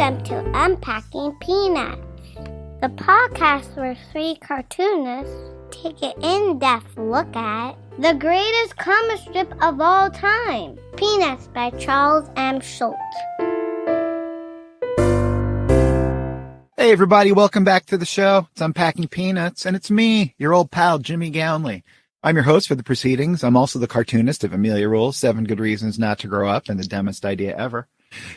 Welcome to Unpacking Peanuts, the podcast where three cartoonists take an in-depth look at the greatest comic strip of all time, Peanuts by Charles M. Schulz. Hey everybody, welcome back to the show. It's Unpacking Peanuts, and it's me, your old pal, Jimmy Gownley. I'm your host for the proceedings. I'm also the cartoonist of Amelia Rules, 7 Good Reasons Not to Grow Up, and the Dumbest Idea Ever.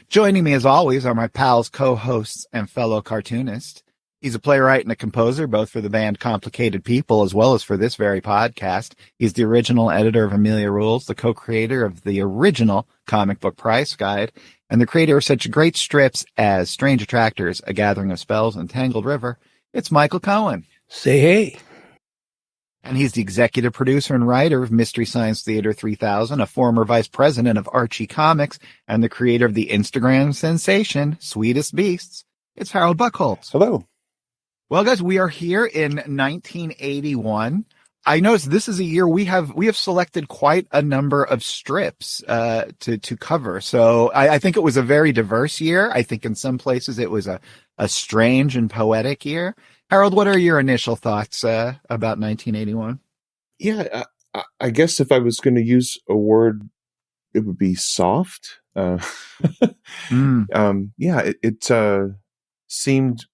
Joining me as always are my pals, co-hosts, and fellow cartoonists. He's a playwright and a composer, both for the band Complicated People as well as for this very podcast. He's the original editor of Amelia Rules, the co-creator of the original comic book price guide, and the creator of such great strips as Strange Attractors, A Gathering of Spells, and Tangled River. It's Michael Cohen. Say hey. And he's the executive producer and writer of Mystery Science Theater 3000, a former vice president of Archie Comics, and the creator of the Instagram sensation, Sweetest Beasts. It's Harold Buchholz. Hello. Well, guys, we are here in 1981. I noticed this is a year we have selected quite a number of strips to cover. So I think it was a very diverse year. I think in some places it was a strange and poetic year. Harold, what are your initial thoughts about 1981? Yeah, I guess if I was going to use a word, it would be soft. Yeah, it seemed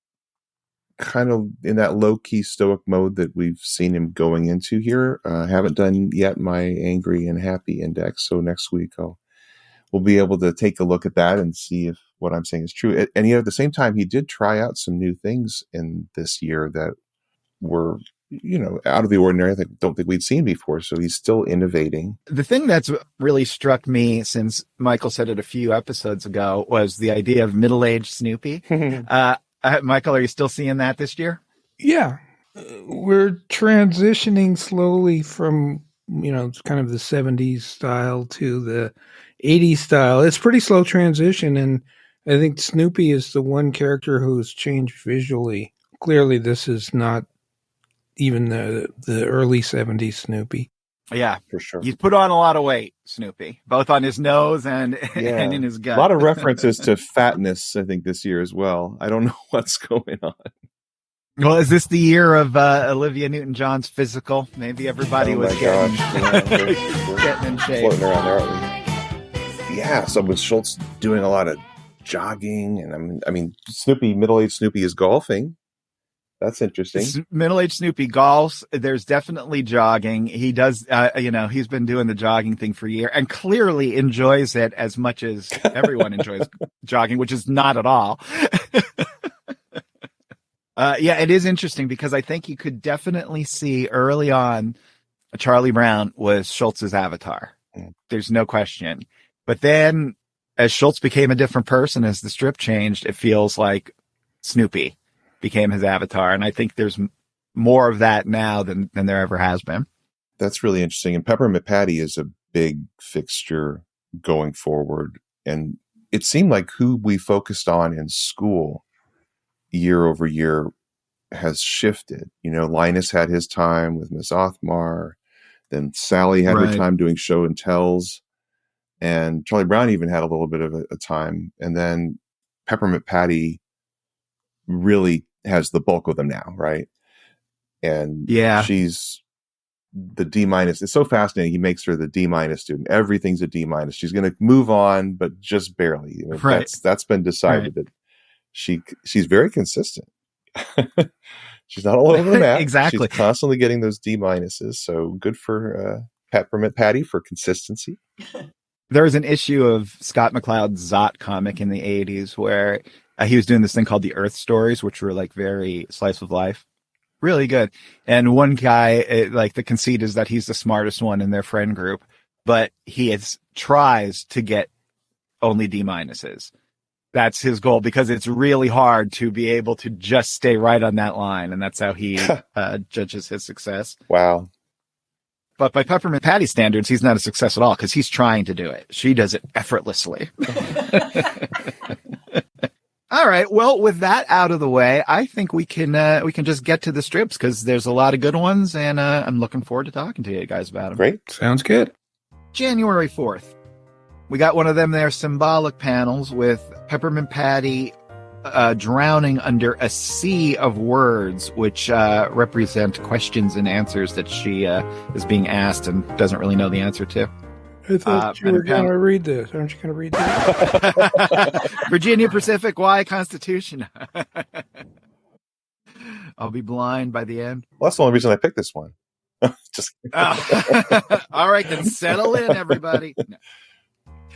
kind of in that low-key stoic mode that we've seen him going into here. I haven't done yet my angry and happy index, so next week we'll be able to take a look at that and see if what I'm saying is true. And at the same time, he did try out some new things in this year that were, out of the ordinary. I don't think we'd seen before. So he's still innovating. The thing that's really struck me, since Michael said it a few episodes ago, was the idea of middle-aged Snoopy. Michael, are you still seeing that this year? Yeah. We're transitioning slowly from, kind of the 70s style to the 80s style. It's pretty slow transition, and I think Snoopy is the one character who's changed visually. Clearly, this is not even the early 70s Snoopy. Yeah, for sure. He's put on a lot of weight, Snoopy, both on his nose and in his gut. A lot of references to fatness, I think, this year as well. I don't know what's going on. Well, is this the year of Olivia Newton-John's physical? Maybe everybody was getting in shape. Floating around there, aren't we? Yeah, so with Schulz doing a lot of jogging, and I mean, Snoopy, middle-aged Snoopy is golfing. That's interesting. Middle-aged Snoopy golfs. There's definitely jogging. He does, he's been doing the jogging thing for a year and clearly enjoys it as much as everyone enjoys jogging, which is not at all. Yeah, it is interesting because I think you could definitely see early on Charlie Brown was Schultz's avatar. There's no question. But then as Schulz became a different person, as the strip changed, it feels like Snoopy became his avatar. And I think there's more of that now than there ever has been. That's really interesting. And Peppermint Patty is a big fixture going forward. And it seemed like who we focused on in school year over year has shifted. Linus had his time with Miss Othmar. Then Sally had her time doing show and tells. And Charlie Brown even had a little bit of a time. And then Peppermint Patty really has the bulk of them now, right? And she's the D-. It's so fascinating. He makes her the D- student. Everything's a D-. She's going to move on, but just barely. That's been decided that she's very consistent. She's not all over the map. Exactly. She's constantly getting those D-. So good for Peppermint Patty for consistency. There was an issue of Scott McCloud's Zot comic in the 80s where he was doing this thing called the Earth Stories, which were like very slice of life. Really good. And one guy, the conceit is that he's the smartest one in their friend group, but he tries to get only D-. That's his goal because it's really hard to be able to just stay right on that line. And that's how he judges his success. Wow. But by Peppermint Patty standards, he's not a success at all because he's trying to do it. She does it effortlessly. All right. Well, with that out of the way, I think we can just get to the strips because there's a lot of good ones, and I'm looking forward to talking to you guys about them. Great. Sounds good. January 4th. We got one of them there symbolic panels with Peppermint Patty drowning under a sea of words, which represent questions and answers that she is being asked and doesn't really know the answer to. I thought you were going to read this. Aren't you going to read this? Virginia Pacific Y Constitution. I'll be blind by the end. Well, that's the only reason I picked this one. Just all right, then settle in, everybody. No.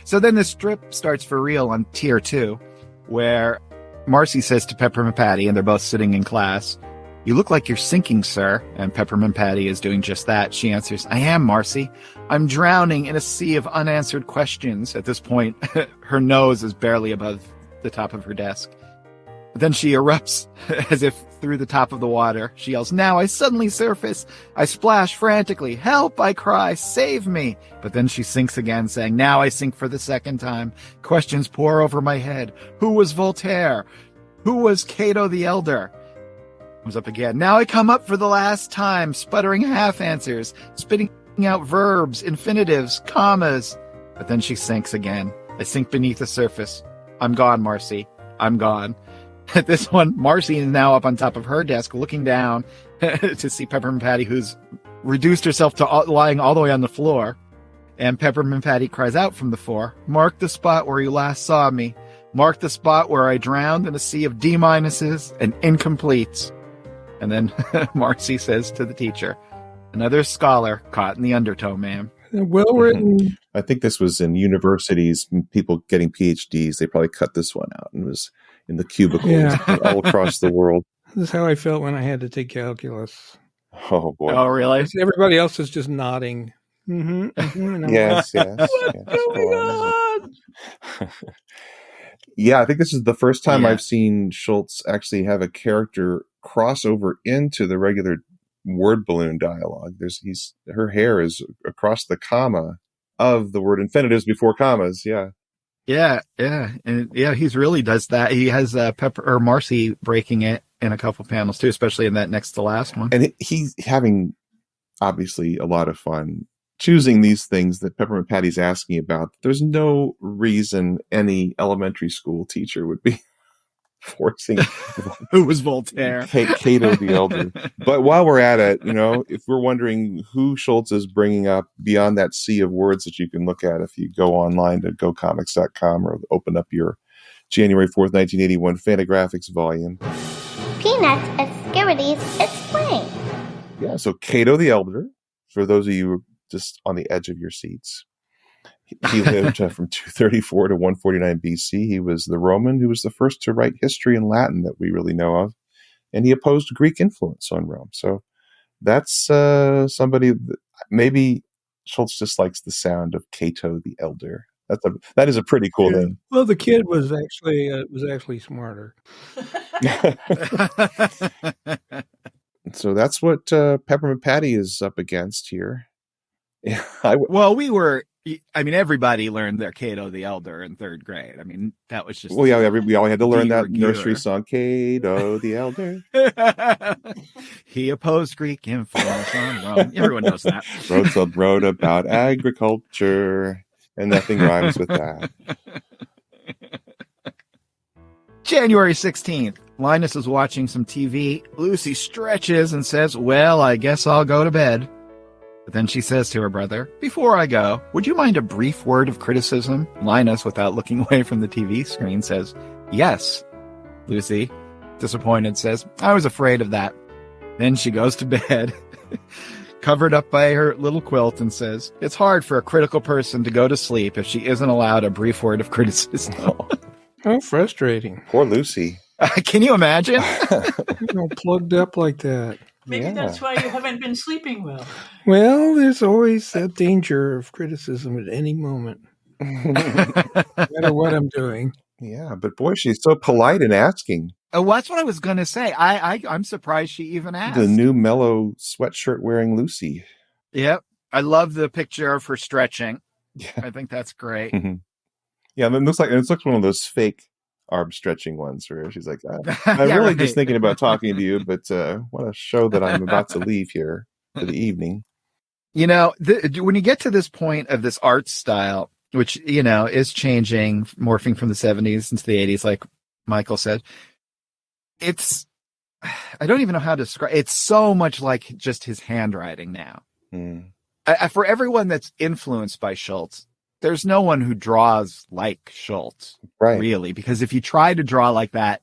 So then the strip starts for real on tier 2, where Marcy says to Peppermint Patty, and they're both sitting in class, "You look like you're sinking, sir." And Peppermint Patty is doing just that. She answers, "I am, Marcy. I'm drowning in a sea of unanswered questions." At this point, her nose is barely above the top of her desk. But then she erupts as if through the top of the water. She yells, "Now I suddenly surface. I splash frantically. Help, I cry. Save me." But then she sinks again, saying, "Now I sink for the second time. Questions pour over my head. Who was Voltaire? Who was Cato the Elder?" Comes up again. "Now I come up for the last time, sputtering half answers, spitting out verbs, infinitives, commas." But then she sinks again. "I sink beneath the surface. I'm gone, Marcy. I'm gone." At this one, Marcy is now up on top of her desk, looking down to see Peppermint Patty, who's reduced herself to lying all the way on the floor. And Peppermint Patty cries out from the floor, "Mark the spot where you last saw me. Mark the spot where I drowned in a sea of D-minuses and incompletes." And then Marcy says to the teacher, "Another scholar caught in the undertow, ma'am." Well written. I think this was in universities, people getting PhDs. They probably cut this one out and was in the cubicles all across the world. This is how I felt when I had to take calculus. Oh, boy. Oh, really? Everybody else is just nodding. Mm-hmm, mm-hmm, Yes. What's going on? Yeah, I think this is the first time Yeah. I've seen Schulz actually have a character cross over into the regular word balloon dialogue. Her hair is across the comma of the word infinitives before commas. Yeah. Yeah. And he really does that. He has Marcy breaking it in a couple panels too, especially in that next to last one. And he's having obviously a lot of fun choosing these things that Peppermint Patty's asking about. There's no reason any elementary school teacher would be forcing Who was Voltaire? Cato the Elder. But while we're at it, if we're wondering who Schulz is bringing up beyond that sea of words that you can look at if you go online to gocomics.com or open up your January 4th, 1981 Fantagraphics volume. Peanuts Obscurities Explained. Yeah, so Cato the Elder, for those of you just on the edge of your seats, he lived from 234 to 149 BC. He was the Roman who was the first to write history in Latin that we really know of, and he opposed Greek influence on Rome. So that's somebody that maybe Schulz just likes the sound of Cato the Elder. That is a pretty cool thing. Well, the kid was actually smarter. So that's what Peppermint Patty is up against here. Everybody learned their Cato the Elder in third grade. That was just... Well, yeah, we all had to learn that rigueur. nursery song, Cato the Elder. He opposed Greek influence on Rome. Everyone knows that. Wrote about agriculture, and nothing rhymes with that. January 16th. Linus is watching some TV. Lucy stretches and says, "Well, I guess I'll go to bed." But then she says to her brother, "Before I go, would you mind a brief word of criticism?" Linus, without looking away from the TV screen, says, "Yes." Lucy, disappointed, says, "I was afraid of that." Then she goes to bed, covered up by her little quilt, and says, "It's hard for a critical person to go to sleep if she isn't allowed a brief word of criticism." How frustrating. Poor Lucy. Can you imagine? Plugged up like that. Maybe that's why you haven't been sleeping well. Well, there's always that danger of criticism at any moment, no matter what I'm doing. Yeah, but boy, she's so polite in asking. Oh, that's what I was going to say. I'm surprised she even asked. The new mellow sweatshirt wearing Lucy. Yep. I love the picture of her stretching. Yeah. I think that's great. Yeah, and it looks like one of those fake arm stretching ones where she's like, I'm really just thinking about talking to you, but I want to show that I'm about to leave here for the evening. When you get to this point of this art style, which, is changing, morphing from the 70s into the 80s, like Michael said. I don't even know how to describe. It's so much like just his handwriting now. For everyone that's influenced by Schulz, there's no one who draws like Schulz, really, because if you try to draw like that,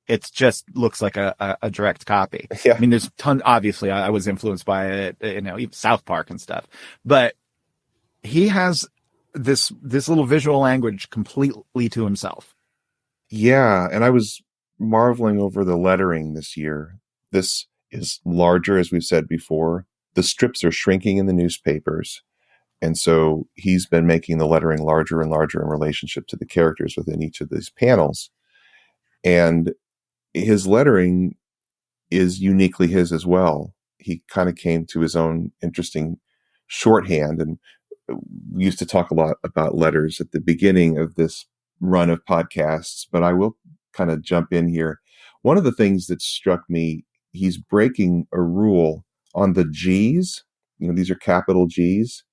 it just looks like a direct copy. Yeah. I mean, there's obviously I was influenced by it, even South Park and stuff, but he has this little visual language completely to himself. Yeah. And I was marveling over the lettering this year. This is larger, as we've said before. The strips are shrinking in the newspapers. And so he's been making the lettering larger and larger in relationship to the characters within each of these panels. And his lettering is uniquely his as well. He kind of came to his own interesting shorthand, and we used to talk a lot about letters at the beginning of this run of podcasts, but I will kind of jump in here. One of the things that struck me, he's breaking a rule on the G's. These are capital G's,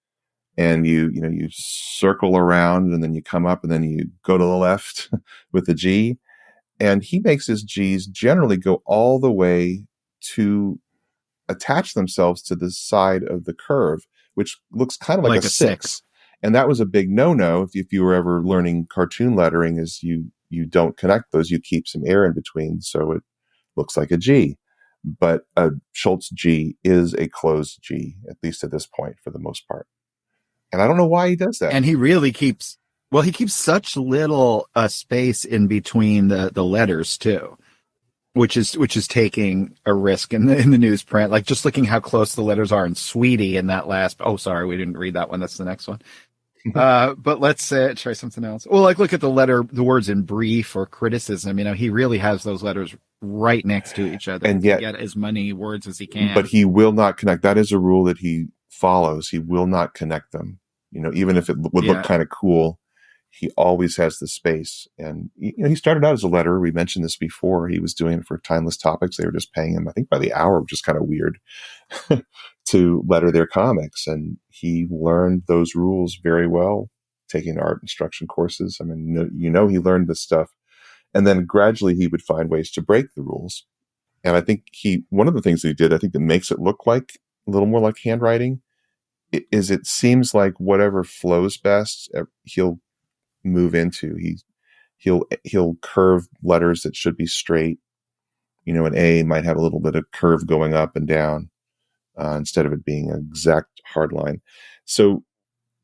and you circle around and then you come up and then you go to the left with the G. And he makes his G's generally go all the way to attach themselves to the side of the curve, which looks kind of like a six. And that was a big no-no if you were ever learning cartoon lettering, is you don't connect those. You keep some air in between so it looks like a G. But a Schulz G is a closed G, at least at this point, for the most part. And I don't know why he does that. And he really keeps such little space in between the letters too, which is taking a risk in the newsprint. Like just looking how close the letters are in Sweetie in that last. Oh, sorry, we didn't read that one. That's the next one. But let's try something else. Well, like look at the words in brief or criticism. He really has those letters right next to each other, and yet get as many words as he can. But he will not connect. That is a rule that he follows. He will not connect them. Even if it would look kind of cool, he always has the space. And he started out as a letterer. We mentioned this before. He was doing it for Timeless Topics. They were just paying him, I think, by the hour, which is kind of weird, to letter their comics. And he learned those rules very well, taking art instruction courses. I mean, he learned this stuff. And then gradually he would find ways to break the rules. And I think one of the things that he did, I think that makes it look like a little more like handwriting, is it seems like whatever flows best, he'll move into. He'll curve letters that should be straight. An A might have a little bit of curve going up and down instead of it being an exact hard line. So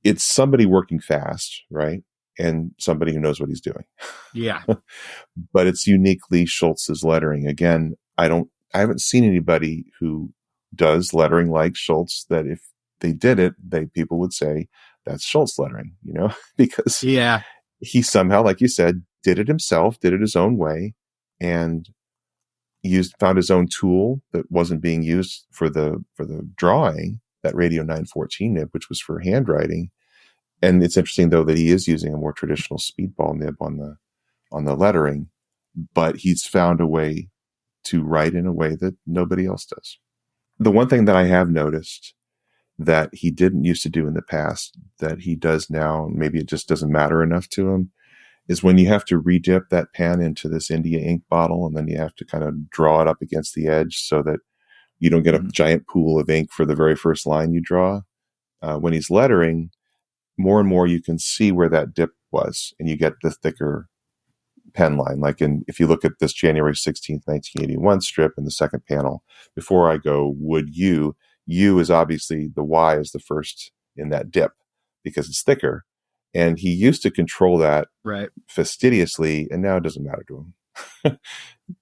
it's somebody working fast, right? And somebody who knows what he's doing. Yeah. But it's uniquely Schulz's lettering. Again, I haven't seen anybody who does lettering like Schulz that if they did it, people would say that's Schulz lettering, because he somehow, like you said, did it himself, did it his own way, and found his own tool that wasn't being used for the drawing, that Radio 914 nib, which was for handwriting. And it's interesting though that he is using a more traditional speedball nib on the lettering, but he's found a way to write in a way that nobody else does. The one thing that I have noticed that he didn't used to do in the past that he does now, maybe it just doesn't matter enough to him, is when you have to redip that pen into this India ink bottle and then you have to kind of draw it up against the edge so that you don't get a giant pool of ink for the very first line you draw. When he's lettering, more and more you can see where that dip was and you get the thicker pen line. Like if you look at this January 16th, 1981 strip in the second panel, before I go, would you is obviously the Y is the first in that dip because it's thicker. And he used to control that fastidiously, and now it doesn't matter to him.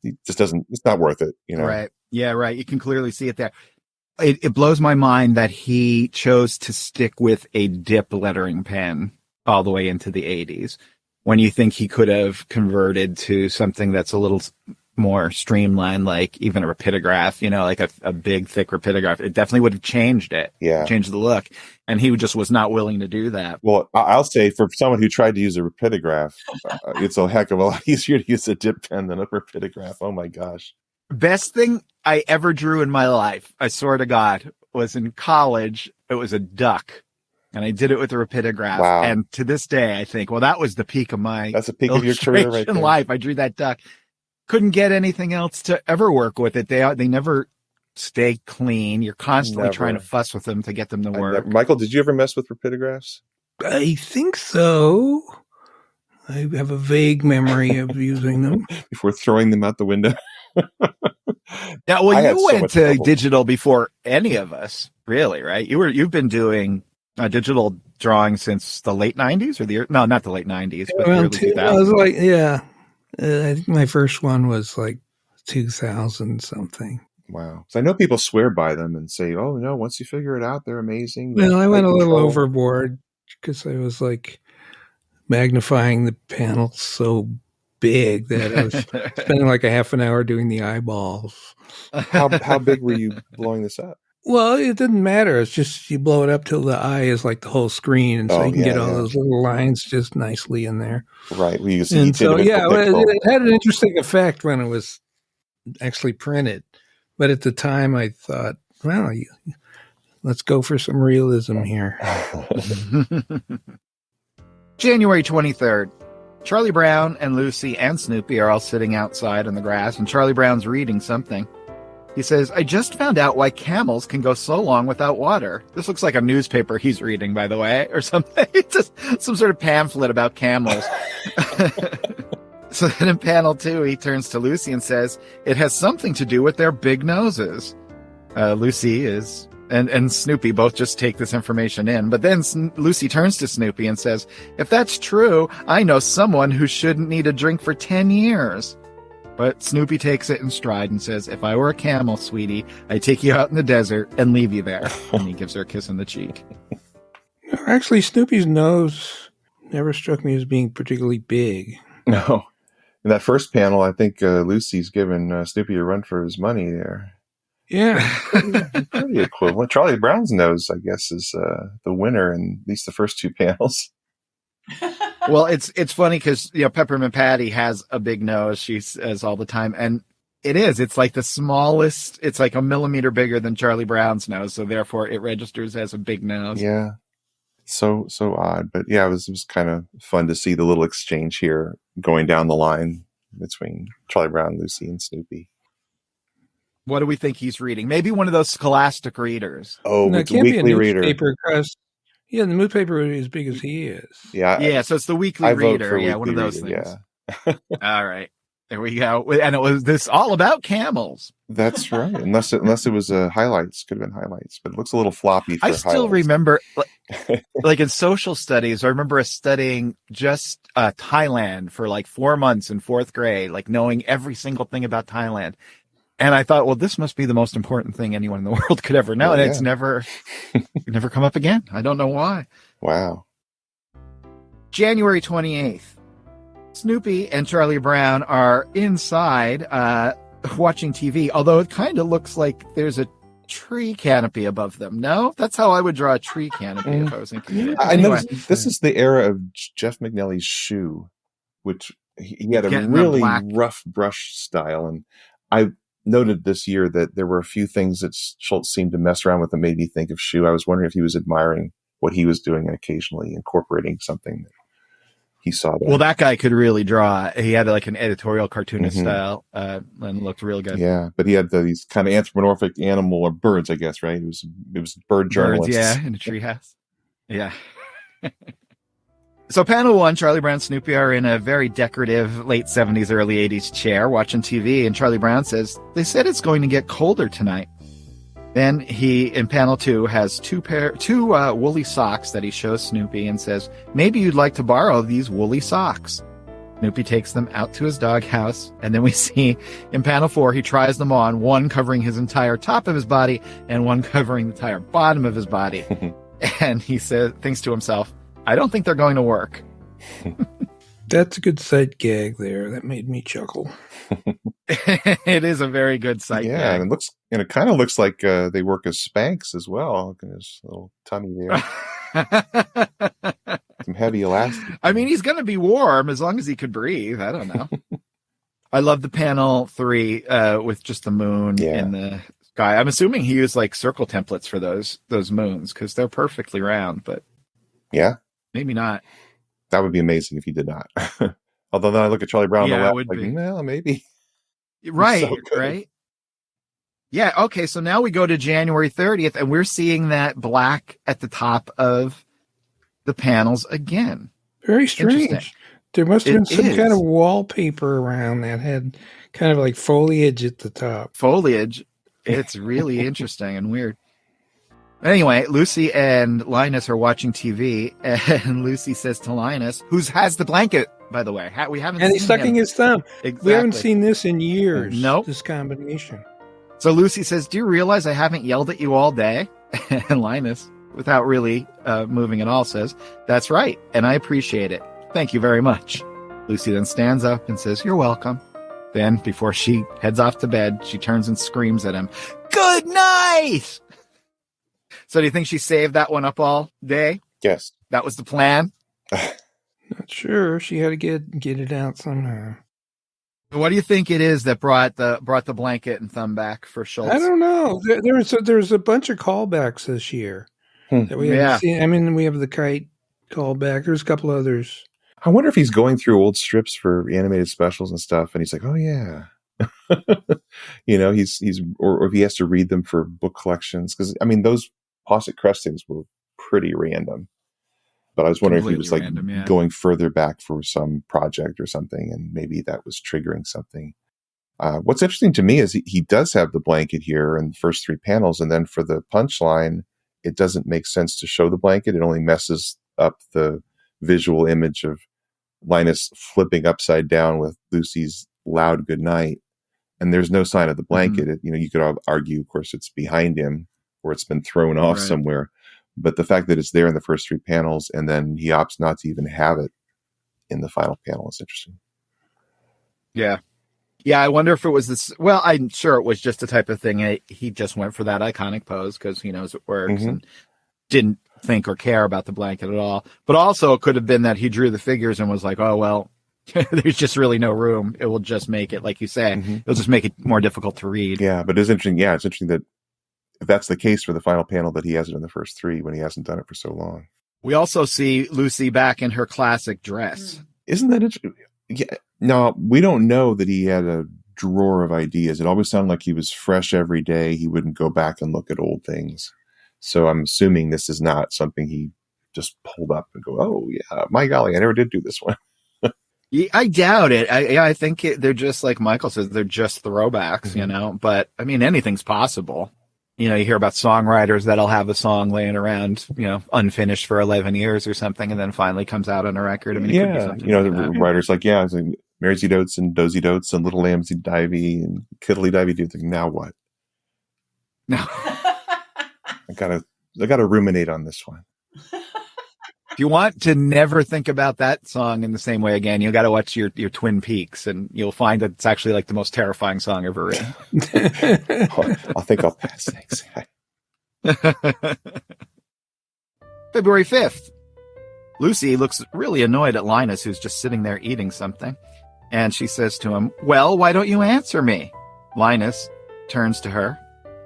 He just doesn't, it's not worth it, Right. Yeah, right. You can clearly see it there. It blows my mind that he chose to stick with a dip lettering pen all the way into the 80s when you think he could have converted to something that's a little more streamlined, like even a rapidograph, like a big, thick rapidograph. It definitely would have changed it. Yeah. Changed the look. And he just was not willing to do that. Well, I'll say for someone who tried to use a rapidograph, it's a heck of a lot easier to use a dip pen than a rapidograph. Oh my gosh. Best thing I ever drew in my life, I swear to God, was in college. It was a duck. And I did it with the rapidograph. Wow. And to this day, I think, well, that was the peak of my That's the peak of your career right there. life. I drew that duck. Couldn't get anything else to ever work with it. They never stay clean. You're constantly trying to fuss with them to get them to work. Michael, did you ever mess with rapidographs? I think so. I have a vague memory of using them. Before throwing them out the window? Now, well, you went to digital before any of us, really, right? You've been doing digital drawing since the late 90s not the late 90s, but the early 2000s. I was like, yeah. I think my first one was like 2000 something. Wow. So I know people swear by them and say, oh, no, once you figure it out, they're amazing. Well, I went a little overboard because I was like magnifying the panel so big that I was spending like a half an hour doing the eyeballs. How big were you blowing this up? Well, it didn't matter. It's just you blow it up till the eye is like the whole screen, and so you can get all those little lines just nicely in there. Right. It had an interesting effect when it was actually printed. But at the time, I thought, well, let's go for some realism here. January 23rd. Charlie Brown and Lucy and Snoopy are all sitting outside on the grass, and Charlie Brown's reading something. He says, I just found out why camels can go so long without water. This looks like a newspaper he's reading, by the way, or something. It's just some sort of pamphlet about camels. So then in panel 2, he turns to Lucy and says, it has something to do with their big noses. Lucy and Snoopy both just take this information in. But then Lucy turns to Snoopy and says, if that's true, I know someone who shouldn't need a drink for 10 years. But Snoopy takes it in stride and says, if I were a camel, sweetie, I'd take you out in the desert and leave you there. And he gives her a kiss on the cheek. Actually, Snoopy's nose never struck me as being particularly big. No. In that first panel, I think Lucy's giving Snoopy a run for his money there. Yeah. Pretty equivalent. Charlie Brown's nose, I guess, is the winner in at least the first 2 panels. Well, it's funny because, Peppermint Patty has a big nose, she says all the time. And it's like the smallest, it's like a millimeter bigger than Charlie Brown's nose. So therefore it registers as a big nose. Yeah. So odd. But yeah, it was kind of fun to see the little exchange here going down the line between Charlie Brown, Lucy, and Snoopy. What do we think he's reading? Maybe one of those scholastic readers. Oh, no, it can't weekly be a reader. Because, the newspaper is as big as he is. Yeah. So it's the weekly reader. Yeah, one of those things. Yeah. All right. There we go. And it was this all about camels. That's right. Unless it was highlights, could have been highlights, but it looks a little floppy. I still remember, like in social studies, I remember us studying just Thailand for like 4 months in 4th grade, like knowing every single thing about Thailand. And I thought, well, this must be the most important thing anyone in the world could ever know. And it's never come up again. I don't know why. Wow. January 28th. Snoopy and Charlie Brown are inside watching TV, although it kind of looks like there's a tree canopy above them. No? That's how I would draw a tree canopy if I was thinking. I know this is the era of Jeff McNally's shoe, which he had a really rough brush style. And I noted this year that there were a few things that Schulz seemed to mess around with that made me think of Shoe. I was wondering if he was admiring what he was doing and occasionally incorporating something that he saw there. Well, that guy could really draw. He had like an editorial cartoonist style and looked real good. Yeah, but he had these kind of anthropomorphic animal or birds, I guess, right? It was bird journalists. Birds, in a treehouse. Yeah. So panel 1, Charlie Brown and Snoopy are in a very decorative late 70s, early 80s chair watching TV. And Charlie Brown says, they said it's going to get colder tonight. Then he, in panel 2, has two woolly socks that he shows Snoopy and says, maybe you'd like to borrow these woolly socks. Snoopy takes them out to his doghouse. And then we see in panel 4, he tries them on, one covering his entire top of his body and one covering the entire bottom of his body. And he thinks to himself, I don't think they're going to work. That's a good sight gag there. That made me chuckle. It is a very good sight gag. Yeah, and it kind of looks like they work as Spanx as well. Look at his little tummy there. Some heavy elastic. I mean, he's going to be warm as long as he could breathe. I don't know. I love the panel 3 with just the moon in the sky. I'm assuming he used like circle templates for those moons because they're perfectly round, but Yeah, Maybe not. that would be amazing if he did not. Although then I look at Charlie Brown on the Yeah, it left, would like, be. well, maybe. Right, so good. right. Yeah, okay, so now we go to January 30th, and we're seeing that black at the top of the panels again. Very strange. There must have been some kind of wallpaper around that had kind of like foliage at the top. Foliage. It's really interesting and weird. Anyway, Lucy and Linus are watching TV, and Lucy says to Linus, who has the blanket, by the way. We haven't and seen he's sucking his thumb. Exactly. We haven't seen this in years. Nope. This combination. So Lucy says, do you realize I haven't yelled at you all day? And Linus, without really moving at all, says, that's right, and I appreciate it. Thank you very much. Lucy then stands up and says, you're welcome. Then, before she heads off to bed, she turns and screams at him, good night! So do you think she saved that one up all day? Yes. That was the plan? Not sure. She had to get it out somehow. What do you think it is that brought the blanket and thumb back for Schulz? I don't know. There's a bunch of callbacks this year that we haven't seen. I mean, we have the kite callback. There's a couple others. I wonder if he's going through old strips for animated specials and stuff, and he's like, oh yeah. He's or if he has to read them for book collections, because I mean those Posset Crestings were pretty random. But I was wondering if he was like going further back for some project or something, and maybe that was triggering something. What's interesting to me is he does have the blanket here in the first 3 panels, and then for the punchline, it doesn't make sense to show the blanket. It only messes up the visual image of Linus flipping upside down with Lucy's loud goodnight, and there's no sign of the blanket. Mm-hmm. You could argue, of course, it's behind him or it's been thrown off somewhere. But the fact that it's there in the first 3 panels and then he opts not to even have it in the final panel is interesting. Yeah. Yeah, I wonder if it was this. Well, I'm sure it was just the type of thing. He just went for that iconic pose because he knows it works and didn't think or care about the blanket at all. But also it could have been that he drew the figures and was like, oh, well, there's just really no room. It will just make it, like you say, it'll just make it more difficult to read. Yeah, but it's interesting. Yeah, it's interesting that if that's the case for the final panel, that he has it in the first 3 when he hasn't done it for so long. We also see Lucy back in her classic dress. Isn't that interesting? Yeah. Now, we don't know that he had a drawer of ideas. It always sounded like he was fresh every day. He wouldn't go back and look at old things. So I'm assuming this is not something he just pulled up and go, oh, yeah, my golly, I never did do this one. I doubt it. I think they're just like Michael says, they're just throwbacks, But, I mean, anything's possible. You hear about songwriters that'll have a song laying around, unfinished for 11 years or something, and then finally comes out on a record. I mean, it could be something the writers like, it's like Marysy Dotes and Dozy Dotes and Little Lambsy Divey and Kiddly Divey do think, now what? No. I gotta ruminate on this one. If you want to never think about that song in the same way again, you got to watch your Twin Peaks, and you'll find that it's actually like the most terrifying song ever written. I think I'll pass. Thanks. February 5th. Lucy looks really annoyed at Linus, who's just sitting there eating something. And she says to him, well, why don't you answer me? Linus turns to her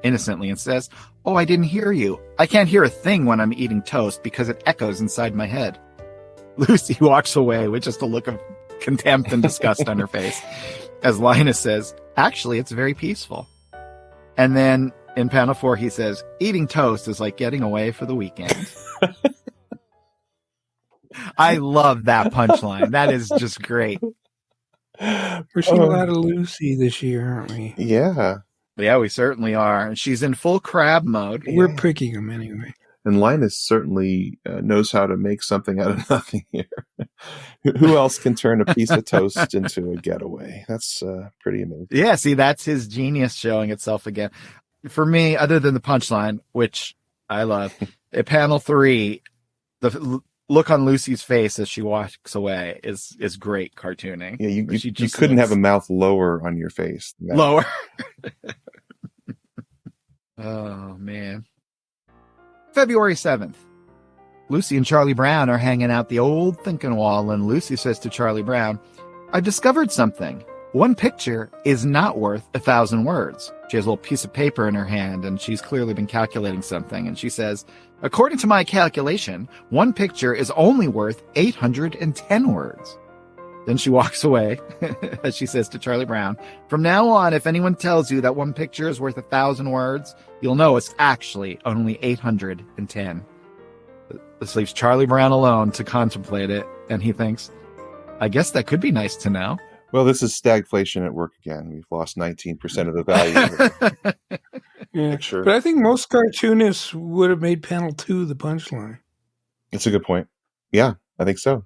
innocently and says, oh, I didn't hear you. I can't hear a thing when I'm eating toast because it echoes inside my head. Lucy walks away with just a look of contempt and disgust on her face as Linus says, actually, it's very peaceful. And then in panel 4, he says, eating toast is like getting away for the weekend. I love that punchline. That is just great. We're seeing a lot of Lucy this year, aren't we? Yeah. Yeah, we certainly are. She's in full crab mode. We're picking them anyway. And Linus certainly knows how to make something out of nothing here. Who else can turn a piece of toast into a getaway? That's pretty amazing. Yeah, see, that's his genius showing itself again. For me, other than the punchline, which I love, at panel 3, the look on Lucy's face as she walks away is great cartooning. Yeah, you couldn't have a mouth lower on your face. Lower. Oh, man. February 7th. Lucy and Charlie Brown are hanging out the old thinking wall, and Lucy says to Charlie Brown, I've discovered something. One picture is not worth 1,000 words. She has a little piece of paper in her hand, and she's clearly been calculating something. And she says, according to my calculation, one picture is only worth 810 words. Then she walks away, as she says to Charlie Brown, from now on, if anyone tells you that one picture is worth 1,000 words, you'll know it's actually only 810. This leaves Charlie Brown alone to contemplate it, and he thinks, I guess that could be nice to know. Well, this is stagflation at work again. We've lost 19% of the value of the Yeah, picture. but I think most cartoonists would have made panel 2 the punchline. It's a good point. Yeah, I think so.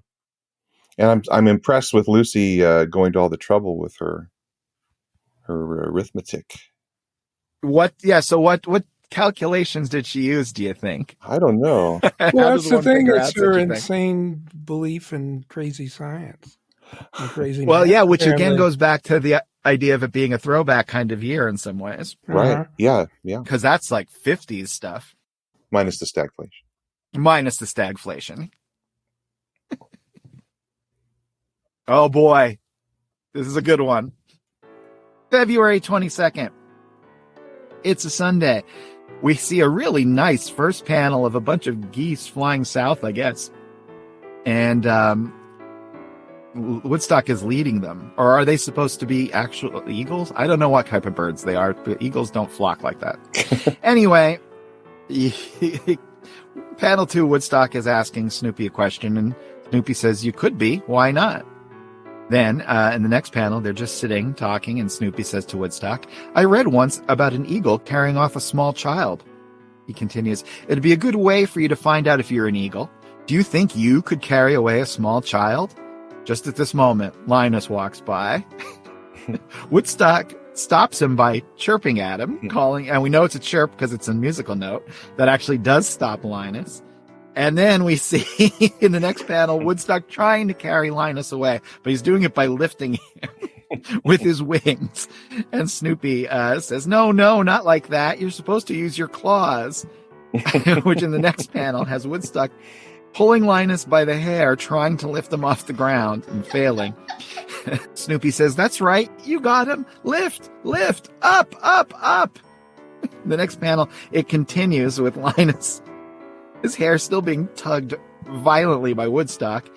And I'm impressed with Lucy going to all the trouble with her arithmetic. What? Yeah. So what calculations did she use, do you think? I don't know. How Well, does that's the one thing. figure It's out such her a thing? insane belief in crazy science. And crazy Well, math, yeah, which again apparently. goes back to the idea of it being a throwback kind of year in some ways, Right. Uh-huh. Yeah. because that's like 50s stuff, Minus the stagflation. minus the stagflation. Oh boy, this is a good one. February 22nd. It's a Sunday. We see a really nice first panel of a bunch of geese flying south, I guess. And Woodstock is leading them. Or are they supposed to be actual eagles? I don't know what type of birds they are, but eagles don't flock like that. Anyway, panel 2, Woodstock is asking Snoopy a question, and Snoopy says, you could be. Why not? Then, in the next panel, they're just sitting, talking, and Snoopy says to Woodstock, I read once about an eagle carrying off a small child. He continues, it'd be a good way for you to find out if you're an eagle. Do you think you could carry away a small child? Just at this moment, Linus walks by. Woodstock stops him by chirping at him, calling, and we know it's a chirp because it's a musical note that actually does stop Linus. And then we see in the next panel, Woodstock trying to carry Linus away, but he's doing it by lifting him with his wings. And Snoopy says, no, not like that. You're supposed to use your claws, which in the next panel has Woodstock pulling Linus by the hair, trying to lift him off the ground and failing. Snoopy says, that's right. You got him. Lift, up. The next panel, it continues with Linus, his hair still being tugged violently by Woodstock.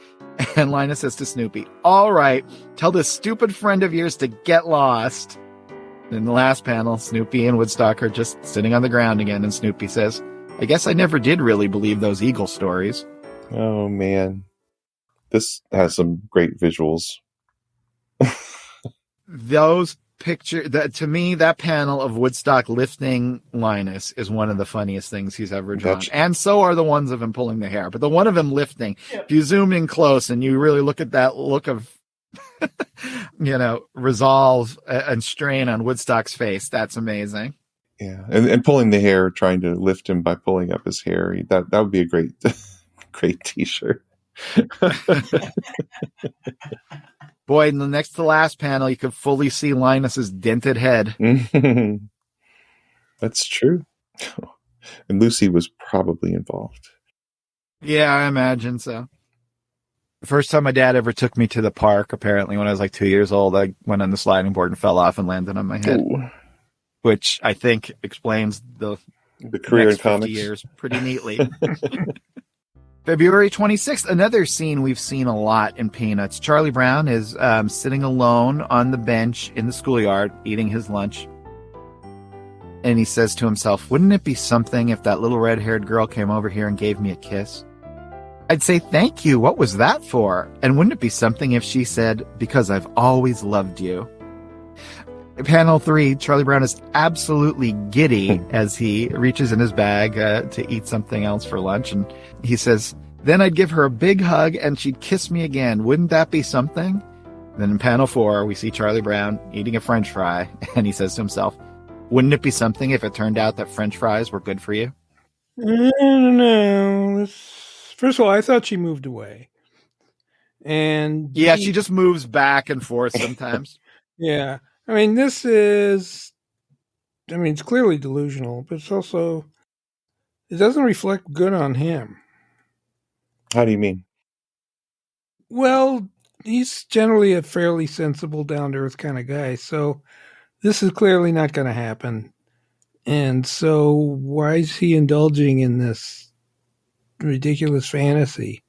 And Linus says to Snoopy, all right, tell this stupid friend of yours to get lost. In the last panel, Snoopy and Woodstock are just sitting on the ground again. And Snoopy says, I guess I never did really believe those eagle stories. Oh, man. This has some great visuals. Those picture that to me, that panel of Woodstock lifting Linus is one of the funniest things he's ever drawn. And so are the ones of him pulling the hair. But the one of him lifting, if you zoom in close and you really look at that look of, resolve and strain on Woodstock's face, that's amazing. Yeah. And pulling the hair, trying to lift him by pulling up his hair. That would be a great, great t-shirt. Boy, in the next to last panel, you could fully see Linus's dented head. That's true. And Lucy was probably involved. Yeah, I imagine so. The first time my dad ever took me to the park, apparently when I was like 2 years old, I went on the sliding board and fell off and landed on my head. Ooh. Which I think explains the career in next 50 comics years pretty neatly. February 26th, another scene we've seen a lot in Peanuts. Charlie Brown is sitting alone on the bench in the schoolyard eating his lunch. And he says to himself, wouldn't it be something if that little red-haired girl came over here and gave me a kiss? I'd say, thank you. What was that for? And wouldn't it be something if she said, because I've always loved you? Panel 3, Charlie Brown is absolutely giddy as he reaches in his bag to eat something else for lunch. And he says, then I'd give her a big hug and she'd kiss me again. Wouldn't that be something? Then in panel 4, we see Charlie Brown eating a French fry. And he says to himself, wouldn't it be something if it turned out that French fries were good for you? I don't know. First of all, I thought she moved away. And yeah, she just moves back and forth sometimes. Yeah. I mean, it's clearly delusional, but it's also, it doesn't reflect good on him. How do you mean? Well, he's generally a fairly sensible, down-to-earth kind of guy. So this is clearly not going to happen. And so why is he indulging in this ridiculous fantasy?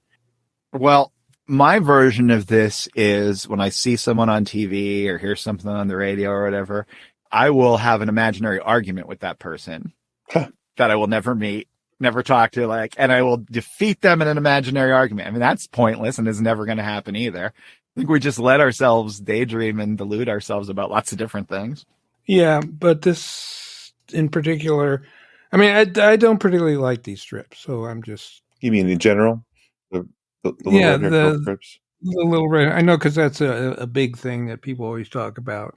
Well, my version of this is when I see someone on TV or hear something on the radio or whatever, I will have an imaginary argument with that person that I will never meet, never talk to, and I will defeat them in an imaginary argument. I mean, that's pointless and is never going to happen either. I think we just let ourselves daydream and delude ourselves about lots of different things. Yeah, but this in particular, I mean, I don't particularly like these strips, so I'm just... You mean in general? The little red-haired girl strips? The little red... I know, because that's a big thing that people always talk about.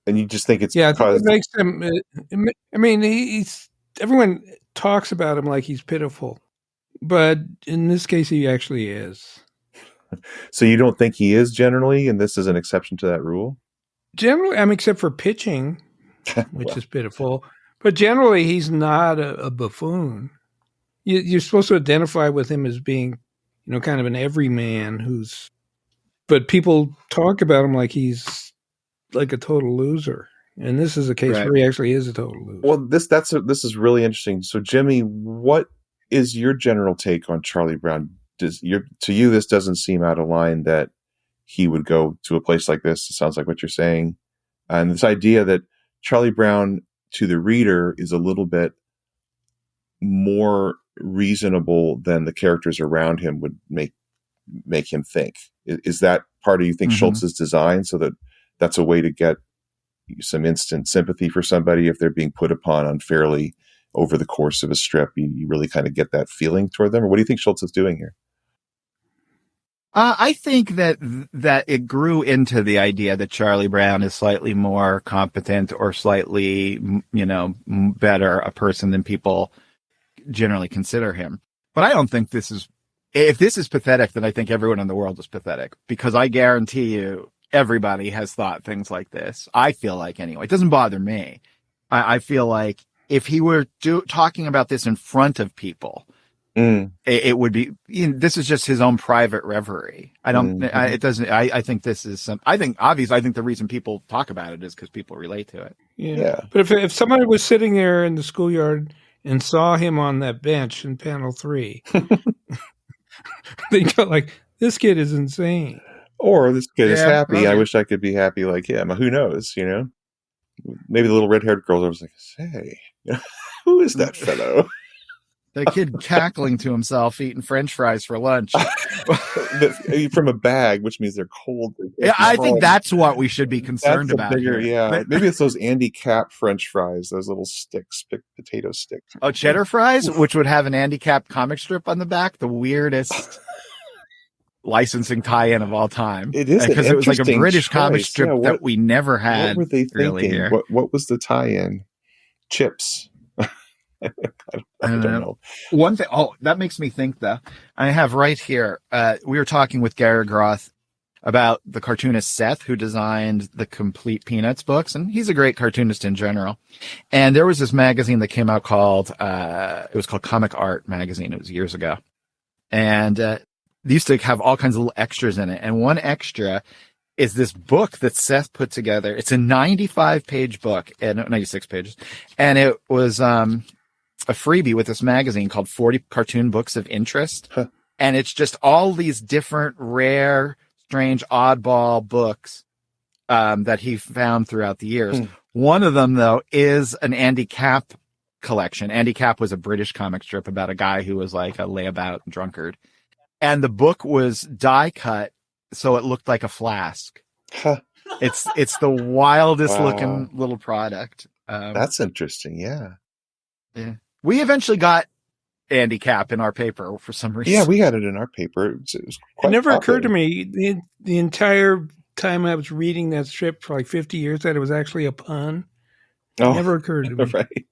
And you just think it's because... it makes him... I mean, everyone talks about him like he's pitiful, but in this case, he actually is. So you don't think he is generally, and this is an exception to that rule? Generally, except for pitching, which is pitiful. But generally, he's not a buffoon. You're supposed to identify with him as being, kind of an everyman but people talk about him like he's like a total loser. And this is a case where he actually is a total loser. Well, this is really interesting. So, Jimmy, what is your general take on Charlie Brown? To you, this doesn't seem out of line that he would go to a place like this. It sounds like what you're saying. And this idea that Charlie Brown to the reader is a little bit more reasonable than the characters around him would make him think. Is that part of, you think, Schultz's design, so that that's a way to get some instant sympathy for somebody if they're being put upon unfairly over the course of a strip? You really kind of get that feeling toward them? Or what do you think Schultz is doing here? I think that it grew into the idea that Charlie Brown is slightly more competent or slightly, better a person than people generally consider him. But I don't think if this is pathetic, then I think everyone in the world is pathetic, because I guarantee you everybody has thought things like this. I feel like, anyway, it doesn't bother me. I feel like if he were talking about this in front of people, it would be, this is just his own private reverie. I think this is obviously, I think the reason people talk about it is because people relate to it. Yeah. But if somebody was sitting there in the schoolyard and saw him on that bench in panel 3, they go like, this kid is insane. Or this kid is happy. Right. I wish I could be happy like him. Who knows, Maybe the little red-haired girl was like, hey, who is that fellow? The kid cackling to himself, eating French fries for lunch. From a bag, which means they're cold. Yeah, I think that's what we should be concerned about. Maybe it's those Andy Capp French fries, those little sticks, potato sticks. Oh, cheddar fries, which would have an Andy Capp comic strip on the back. The weirdest licensing tie-in of all time. It is, because it was like a British comic strip that we never had. What were they thinking? Really here. What was the tie-in? Chips. I don't know. One thing. Oh, that makes me think, though. I have right here. We were talking with Gary Groth about the cartoonist Seth, who designed the complete Peanuts books, and he's a great cartoonist in general. And there was this magazine that came out called Comic Art Magazine. It was years ago, and they used to have all kinds of little extras in it. And one extra is this book that Seth put together. It's a 95-page book, and 96 pages, and it was a freebie with this magazine called 40 Cartoon Books of Interest. And it's just all these different rare, strange, oddball books that he found throughout the years. One of them, though, is an Andy Capp collection. Andy Capp was a British comic strip about a guy who was like a layabout drunkard. And the book was die cut, so it looked like a flask. It's the wildest looking little product. That's interesting. Yeah. We eventually got Andy Capp in our paper for some reason. Yeah, we had it in our paper. It never occurred to me the entire time I was reading that strip for like 50 years that it was actually a pun. It never occurred to me. Right.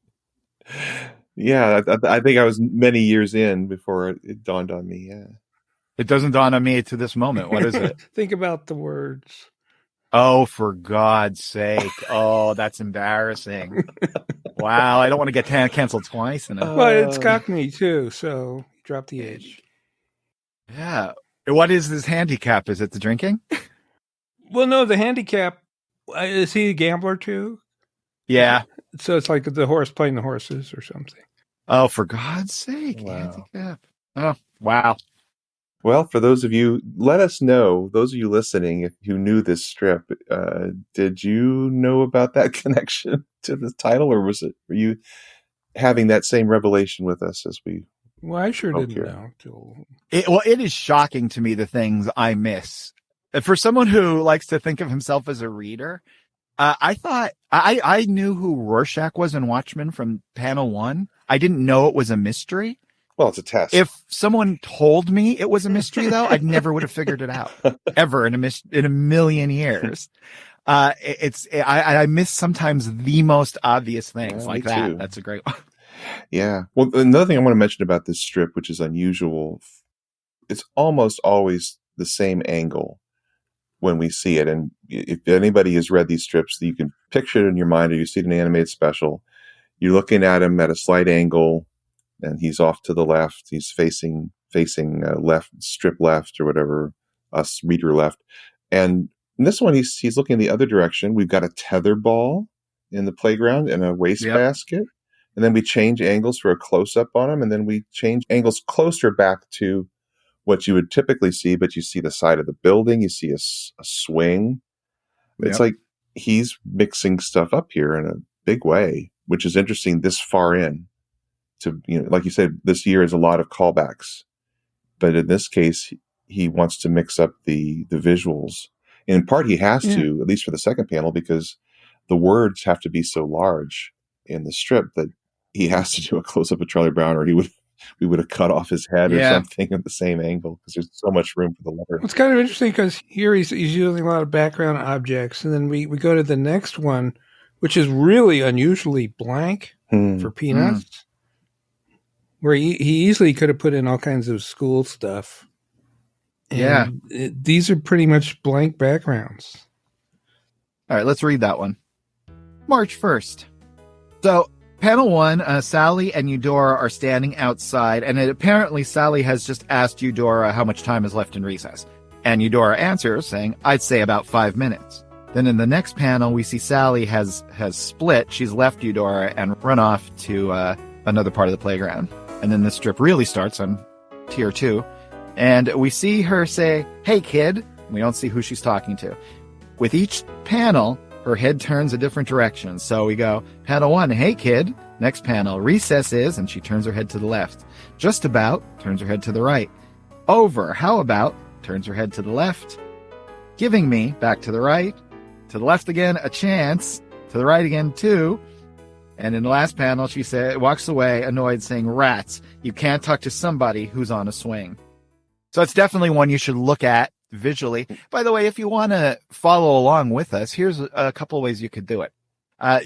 Yeah, I think I was many years in before it dawned on me. Yeah. It doesn't dawn on me to this moment. What is it? Think about the words. Oh, for God's sake. Oh, that's embarrassing. Wow, I don't want to get canceled twice. Well, it's Cockney, too, so drop the H. Yeah. What is this handicap? Is it the drinking? Well, no, the handicap, is he a gambler too? Yeah. So it's like the horse playing the horses or something. Oh, for God's sake. Wow. Handicap. Oh, wow. Well, for those of you, let us know, those of you listening, if you knew this strip, did you know about that connection to the title, or were you having that same revelation with us as we? Well, I sure didn't here. know. It is shocking to me the things I miss. For someone who likes to think of himself as a reader, I thought I knew who Rorschach was in Watchmen from panel 1. I didn't know it was a mystery. Well, it's a test. If someone told me it was a mystery, though, I never would have figured it out ever in a million years. I miss sometimes the most obvious things like that. Too. That's a great one. Yeah. Well, another thing I want to mention about this strip, which is unusual, it's almost always the same angle when we see it. And if anybody has read these strips, you can picture it in your mind, or you see it in an animated special. You're looking at him at a slight angle, and he's off to the left. He's facing left, strip left, or whatever, us reader left. And in this one, he's looking the other direction. We've got a tether ball in the playground and a wastebasket. And then we change angles for a close-up on him, and then we change angles closer back to what you would typically see, but you see the side of the building, you see a swing. It's like he's mixing stuff up here in a big way, which is interesting this far in. To, like you said, this year is a lot of callbacks, but in this case, he wants to mix up the visuals. And in part, he has to, at least for the second panel, because the words have to be so large in the strip that he has to do a close up of Charlie Brown, or we would have cut off his head or something at the same angle, because there's so much room for the letter. It's kind of interesting because here he's using a lot of background objects, and then we go to the next one, which is really unusually blank for Peanuts. Where he easily could have put in all kinds of school stuff. And these are pretty much blank backgrounds. All right, let's read that one. March 1st. So, panel 1, Sally and Eudora are standing outside, and apparently Sally has just asked Eudora how much time is left in recess. And Eudora answers, saying, I'd say about 5 minutes. Then in the next panel, we see Sally has split. She's left Eudora and run off to another part of the playground. And then the strip really starts on tier 2. And we see her say, hey, kid. We don't see who she's talking to. With each panel, her head turns a different direction. So we go, panel 1, hey, kid. Next panel, recess is, and she turns her head to the left. Just about, turns her head to the right. Over, how about, turns her head to the left. Giving me, back to the right. To the left again, a chance. To the right again, 2. And in the last panel, she walks away, annoyed, saying, rats, you can't talk to somebody who's on a swing. So it's definitely one you should look at visually. By the way, if you want to follow along with us, here's a couple of ways you could do it.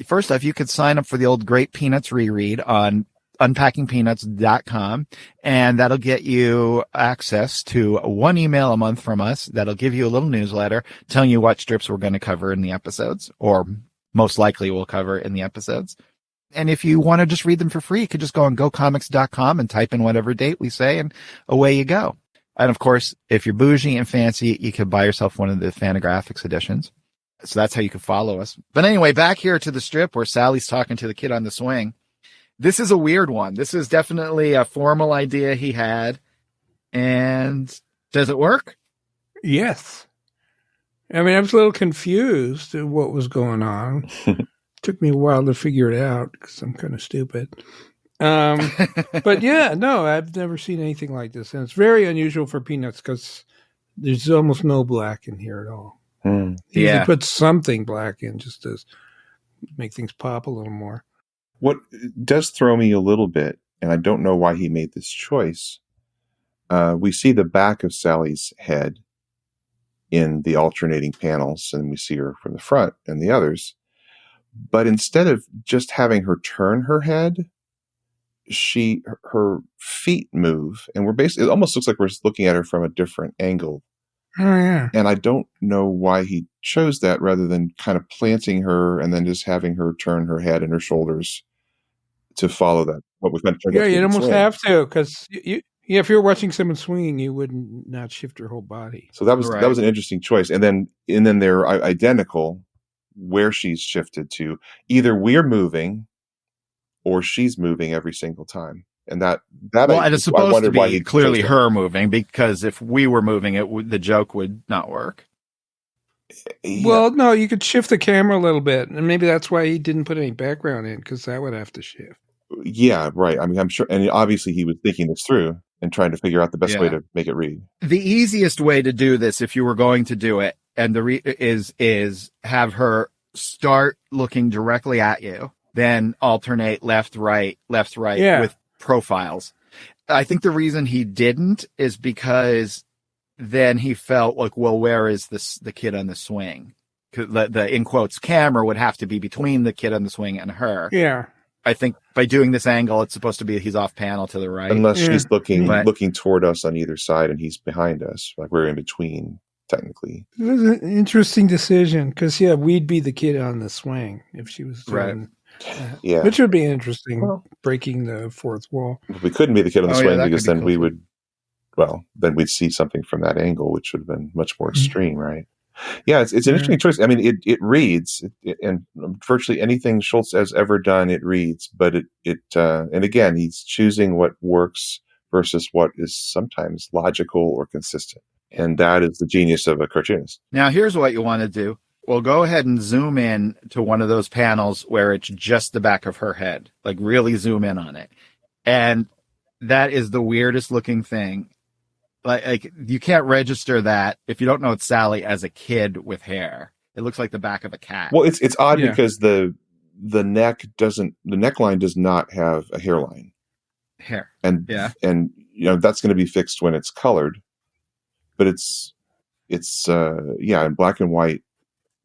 First off, you could sign up for the old Great Peanuts reread on unpackingpeanuts.com, and that'll get you access to one email a month from us. That'll give you a little newsletter telling you what strips we're going to cover in the episodes, or most likely we'll cover in the episodes. And if you want to just read them for free, you could just go on gocomics.com and type in whatever date we say, and away you go. And of course, if you're bougie and fancy, you could buy yourself one of the Fantagraphics editions. So that's how you can follow us. But anyway, back here to the strip where Sally's talking to the kid on the swing. This is a weird one. This is definitely a formal idea he had. And does it work? Yes. I mean, I was a little confused at what was going on. Took me a while to figure it out because I'm kind of stupid. But yeah, no, I've never seen anything like this. And it's very unusual for Peanuts because there's almost no black in here at all. He usually puts something black in just to make things pop a little more. What does throw me a little bit, and I don't know why he made this choice, we see the back of Sally's head in the alternating panels, and we see her from the front and the others. But instead of just having her turn her head, her feet move, and it almost looks like we're looking at her from a different angle. Oh, yeah. And I don't know why he chose that rather than kind of planting her and then just having her turn her head and her shoulders to follow that. What we've been you'd almost have to, because Yeah, if you're watching someone swinging, you wouldn't not shift your whole body. So that was an interesting choice. And then they're identical where she's shifted to. Either we're moving or she's moving every single time. And that and it's supposed to be clearly her that. moving, because if we were moving, the joke would not work. Yeah. Well, no, you could shift the camera a little bit, and maybe that's why he didn't put any background in, because that would have to shift. Yeah, right. I mean, I'm sure, and obviously he was thinking this through and trying to figure out the best way to make it read. The easiest way to do this, if you were going to do it, and is have her start looking directly at you, then alternate left, right, with profiles. I think the reason he didn't is because then he felt like, well, where is the kid on the swing? The in quotes camera would have to be between the kid on the swing and her. Yeah. I think by doing this angle, it's supposed to be he's off panel to the right. Unless she's looking toward us on either side and he's behind us. Like we're in between, technically. It was an interesting decision because, we'd be the kid on the swing if she was doing Yeah. Which would be interesting, breaking the fourth wall. We couldn't be the kid on the swing because then we would, then we'd see something from that angle, which would have been much more extreme, right? Yeah, it's an interesting choice. I mean, it reads, and virtually anything Schulz has ever done, it reads. But and again, he's choosing what works versus what is sometimes logical or consistent, and that is the genius of a cartoonist. Now, here's what you want to do. Well, go ahead and zoom in to one of those panels where it's just the back of her head, like really zoom in on it, and that is the weirdest looking thing. Like you can't register that if you don't know it's Sally as a kid with hair. It looks like the back of a cat. Well, it's odd because the neckline does not have a hairline. And that's going to be fixed when it's colored. But it's in black and white.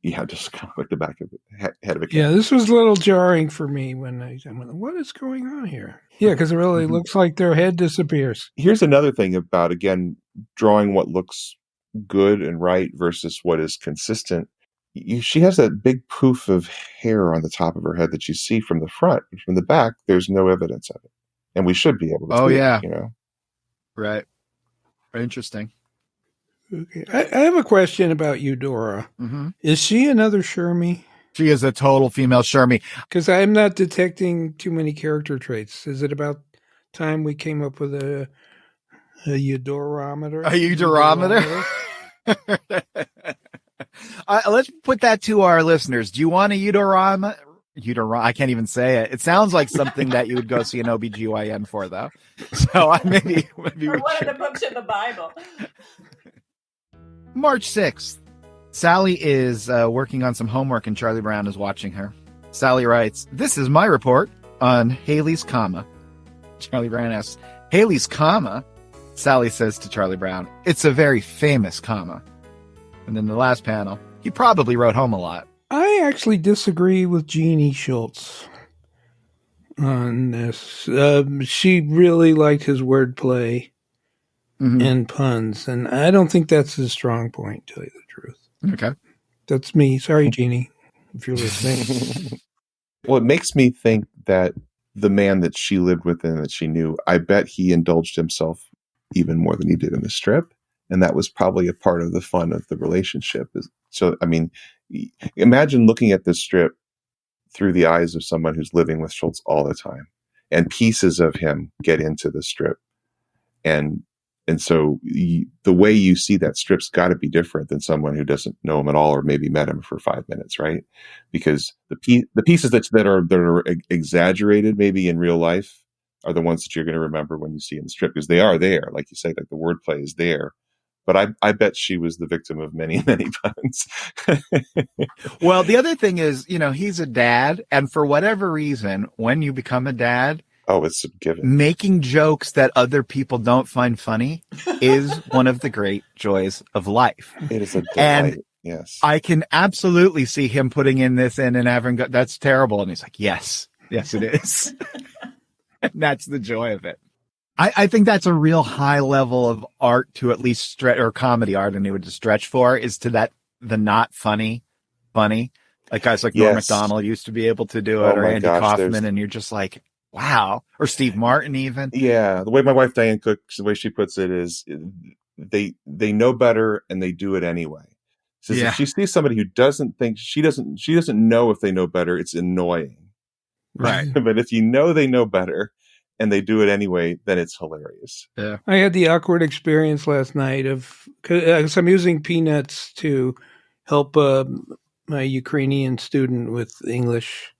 Yeah, just kind of like the back of the head of a cat. Yeah, this was a little jarring for me when I went, what is going on here? Yeah, because it really looks like their head disappears. Here's another thing about, again, drawing what looks good and right versus what is consistent. She has that big poof of hair on the top of her head that you see from the front. But from the back, there's no evidence of it. And we should be able to see it, Right. Interesting. Okay. I have a question about Eudora. Mm-hmm. Is she another Shermie? She is a total female Shermie. Because I'm not detecting too many character traits. Is it about time we came up with a Eudorometer? A Eudorometer? Let's put that to our listeners. Do you want a Eudorama? I can't even say it. It sounds like something that you would go see an OBGYN for, though. So maybe or one of the books in the Bible. March 6th. Sally is working on some homework and Charlie Brown is watching her. Sally writes, "This is my report on Haley's comma." Charlie Brown asks, "Haley's comma?" Sally says to Charlie Brown, "It's a very famous comma." And then the last panel, he probably wrote home a lot. I actually disagree with Jeannie Schulz on this. She really liked his wordplay. And puns, and I don't think that's his strong point, to tell you the truth. Okay. That's me. Sorry, Jeannie, if you're listening. Well, it makes me think that the man that she lived with and that she knew, I bet he indulged himself even more than he did in the strip, and that was probably a part of the fun of the relationship. So, I mean, imagine looking at this strip through the eyes of someone who's living with Schulz all the time, and pieces of him get into the strip, and so the way you see that strip's got to be different than someone who doesn't know him at all or maybe met him for 5 minutes, right? Because the pieces that are exaggerated maybe in real life are the ones that you're going to remember when you see in the strip, because they are there, like you say, like the wordplay is there. But I bet she was the victim of many, many puns. Well, the other thing is, he's a dad, and for whatever reason, when you become a dad, it's a given. Making jokes that other people don't find funny is one of the great joys of life. It is a delight. And yes, I can absolutely see him putting in this in and having that's terrible. And he's like, yes, it is. And that's the joy of it. I think that's a real high level of art to at least stretch, or comedy art, and it would to stretch for, is to that the not funny. Like guys like Norm Macdonald used to be able to do it, or Andy Kaufman, and you're just like, Wow. Or Steve Martin even. Yeah, the way my wife Diane cooks, the way she puts it is, they know better and they do it anyway. She says if she sees somebody who doesn't think she doesn't know if they know better, it's annoying. Right. But if you know they know better and they do it anyway, then it's hilarious. Yeah. I had the awkward experience last night because I'm using Peanuts to help my Ukrainian student with English.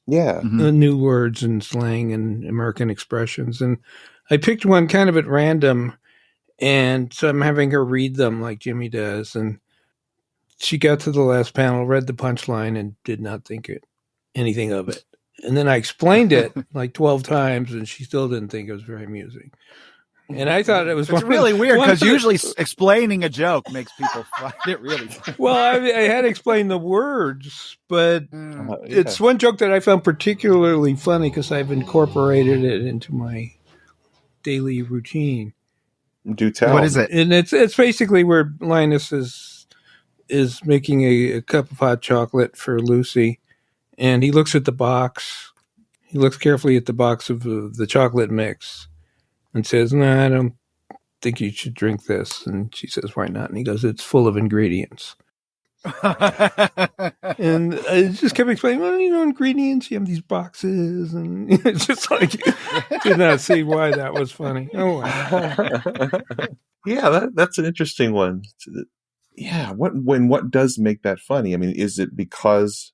Yeah. New words and slang and American expressions. And I picked one kind of at random. And so I'm having her read them like Jimmy does. And she got to the last panel, read the punchline, and did not think anything of it. And then I explained it like 12 times, and she still didn't think it was very amusing. And I thought it was really weird because usually explaining a joke makes people find it really funny. Well, I had to explain the words, but it's one joke that I found particularly funny because I've incorporated it into my daily routine. Do tell. What is it? And it's basically where Linus is making a cup of hot chocolate for Lucy, and he looks at the box. He looks carefully at the box of the chocolate mix and says, "No, I don't think you should drink this." And she says, "Why not?" And he goes, "It's full of ingredients." And I just kept explaining, well, ingredients, you have these boxes, and it's just like, did not see why that was funny. Oh, wow. Yeah, that's an interesting one. Yeah, what does make that funny? I mean, is it because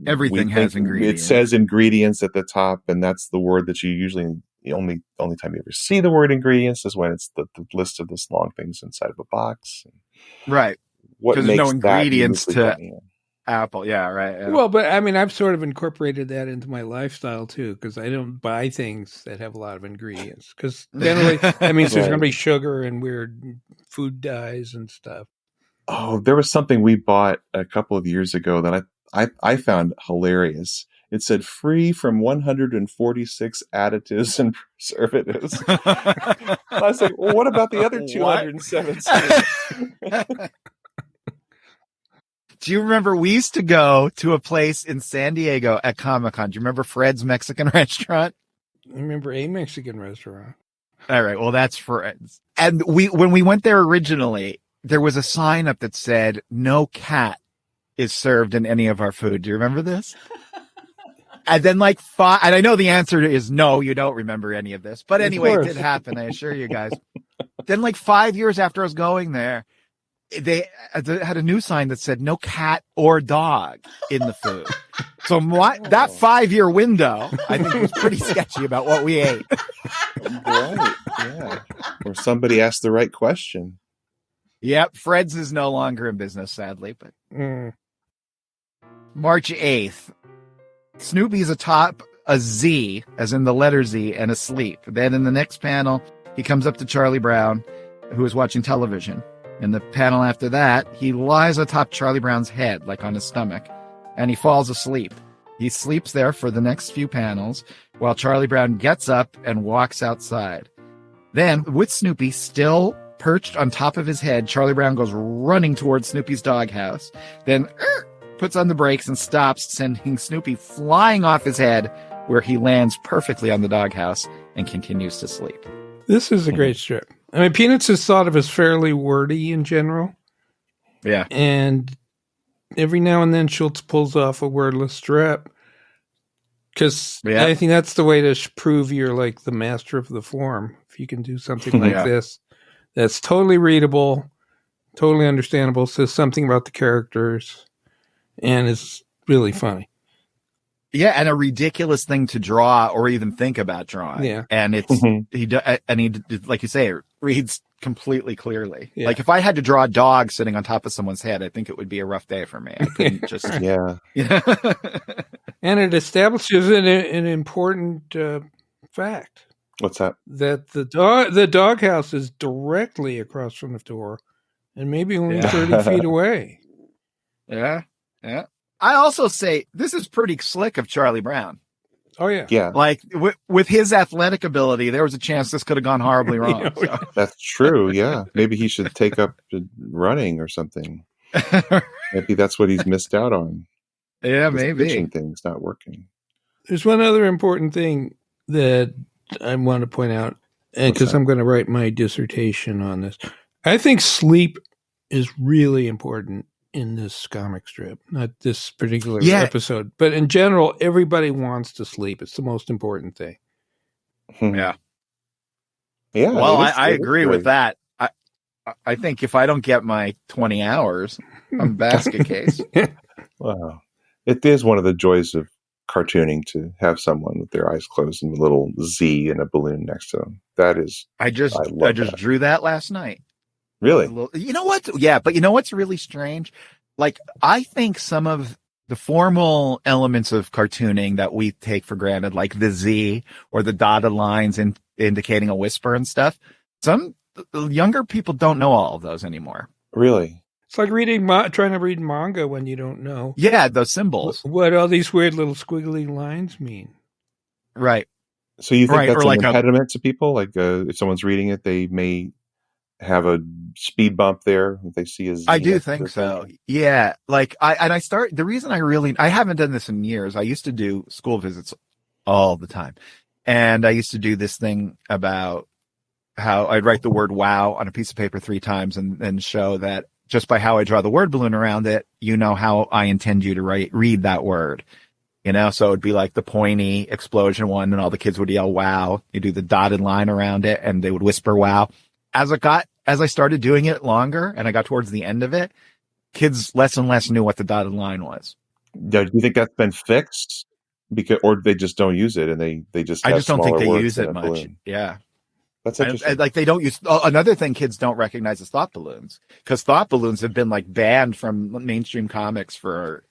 everything has ingredients? It says ingredients at the top, and that's the word that you usually, the only time you ever see the word ingredients is when it's the list of this long things inside of a box. Right. What makes no ingredients to funny? apple. Yeah, right. Yeah. Well, but I mean, I've sort of incorporated that into my lifestyle too, because I don't buy things that have a lot of ingredients. Because generally, that means there's going to be sugar and weird food dyes and stuff. Oh, there was something we bought a couple of years ago that I found hilarious. It said free from 146 additives and preservatives. I was like, well, what about the other 217? Do you remember we used to go to a place in San Diego at Comic-Con? Do you remember Fred's Mexican restaurant? I remember a Mexican restaurant. All right. Well, that's Fred's. And when we went there originally, there was a sign up that said, "No cat is served in any of our food." Do you remember this? And then and I know the answer is no, you don't remember any of this. But anyway, it did happen. I assure you guys. Then 5 years after I was going there, they had a new sign that said no cat or dog in the food. So that 5-year window, I think, was pretty sketchy about what we ate. Right. Yeah. Or somebody asked the right question. Yep. Fred's is no longer in business, sadly. But March 8th. Snoopy's atop a Z, as in the letter Z, and asleep. Then in the next panel, he comes up to Charlie Brown, who is watching television. In the panel after that, he lies atop Charlie Brown's head, like on his stomach, and he falls asleep. He sleeps there for the next few panels, while Charlie Brown gets up and walks outside. Then, with Snoopy still perched on top of his head, Charlie Brown goes running towards Snoopy's doghouse. Then, puts on the brakes and stops, sending Snoopy flying off his head, where he lands perfectly on the doghouse and continues to sleep. This is a great strip. I mean, Peanuts is thought of as fairly wordy in general. Yeah. And every now and then Schulz pulls off a wordless strip. Because I think that's the way to prove you're like the master of the form. If you can do something like this, that's totally readable, totally understandable, says something about the characters, and is really funny. Yeah, and a ridiculous thing to draw or even think about drawing. Yeah, and it's he like you say, it reads completely clearly. Yeah. Like if I had to draw a dog sitting on top of someone's head, I think it would be a rough day for me. I couldn't just And it establishes an important fact. What's that? That the doghouse is directly across from the door, and maybe only 30 feet away. Yeah. I also say this is pretty slick of Charlie Brown. Oh, yeah. Yeah. Like with his athletic ability, there was a chance this could have gone horribly wrong. So. That's true. Yeah. Maybe he should take up running or something. Maybe that's what he's missed out on. Yeah, His maybe. pitching thing's not working. There's one other important thing that I want to point out, because I'm going to write my dissertation on this. I think sleep is really important in this comic strip, not this particular episode, but in general, everybody wants to sleep. It's the most important thing. Yeah. Yeah. Well, I agree with that. I think if I don't get my 20 hours, I'm a basket case. Wow. It is one of the joys of cartooning to have someone with their eyes closed and a little Z and a balloon next to them. That is, I just drew that last night. Really? You know what? Yeah, but you know what's really strange? Like, I think some of the formal elements of cartooning that we take for granted, like the Z or the dotted lines indicating a whisper and stuff, some younger people don't know all of those anymore. Really? It's like trying to read manga when you don't know. Yeah, those symbols. What all these weird little squiggly lines mean. Right. So you think that's an impediment to people? Like if someone's reading it, they may have a speed bump there if they see a Z. I do think so. Yeah. Like the reason I haven't done this in years. I used to do school visits all the time. And I used to do this thing about how I'd write the word wow on a piece of paper 3 times and show that just by how I draw the word balloon around it, you know how I intend you to read that word. You know, so it'd be like the pointy explosion one and all the kids would yell wow. You do the dotted line around it and they would whisper wow. As I started doing it longer and I got towards the end of it, kids less and less knew what the dotted line was. Do you think that's been fixed? Or they just don't use it and they just have I just don't think they words use it a much. balloon. Yeah. That's interesting. Like they don't use another thing kids don't recognize is thought balloons, because thought balloons have been like banned from mainstream comics for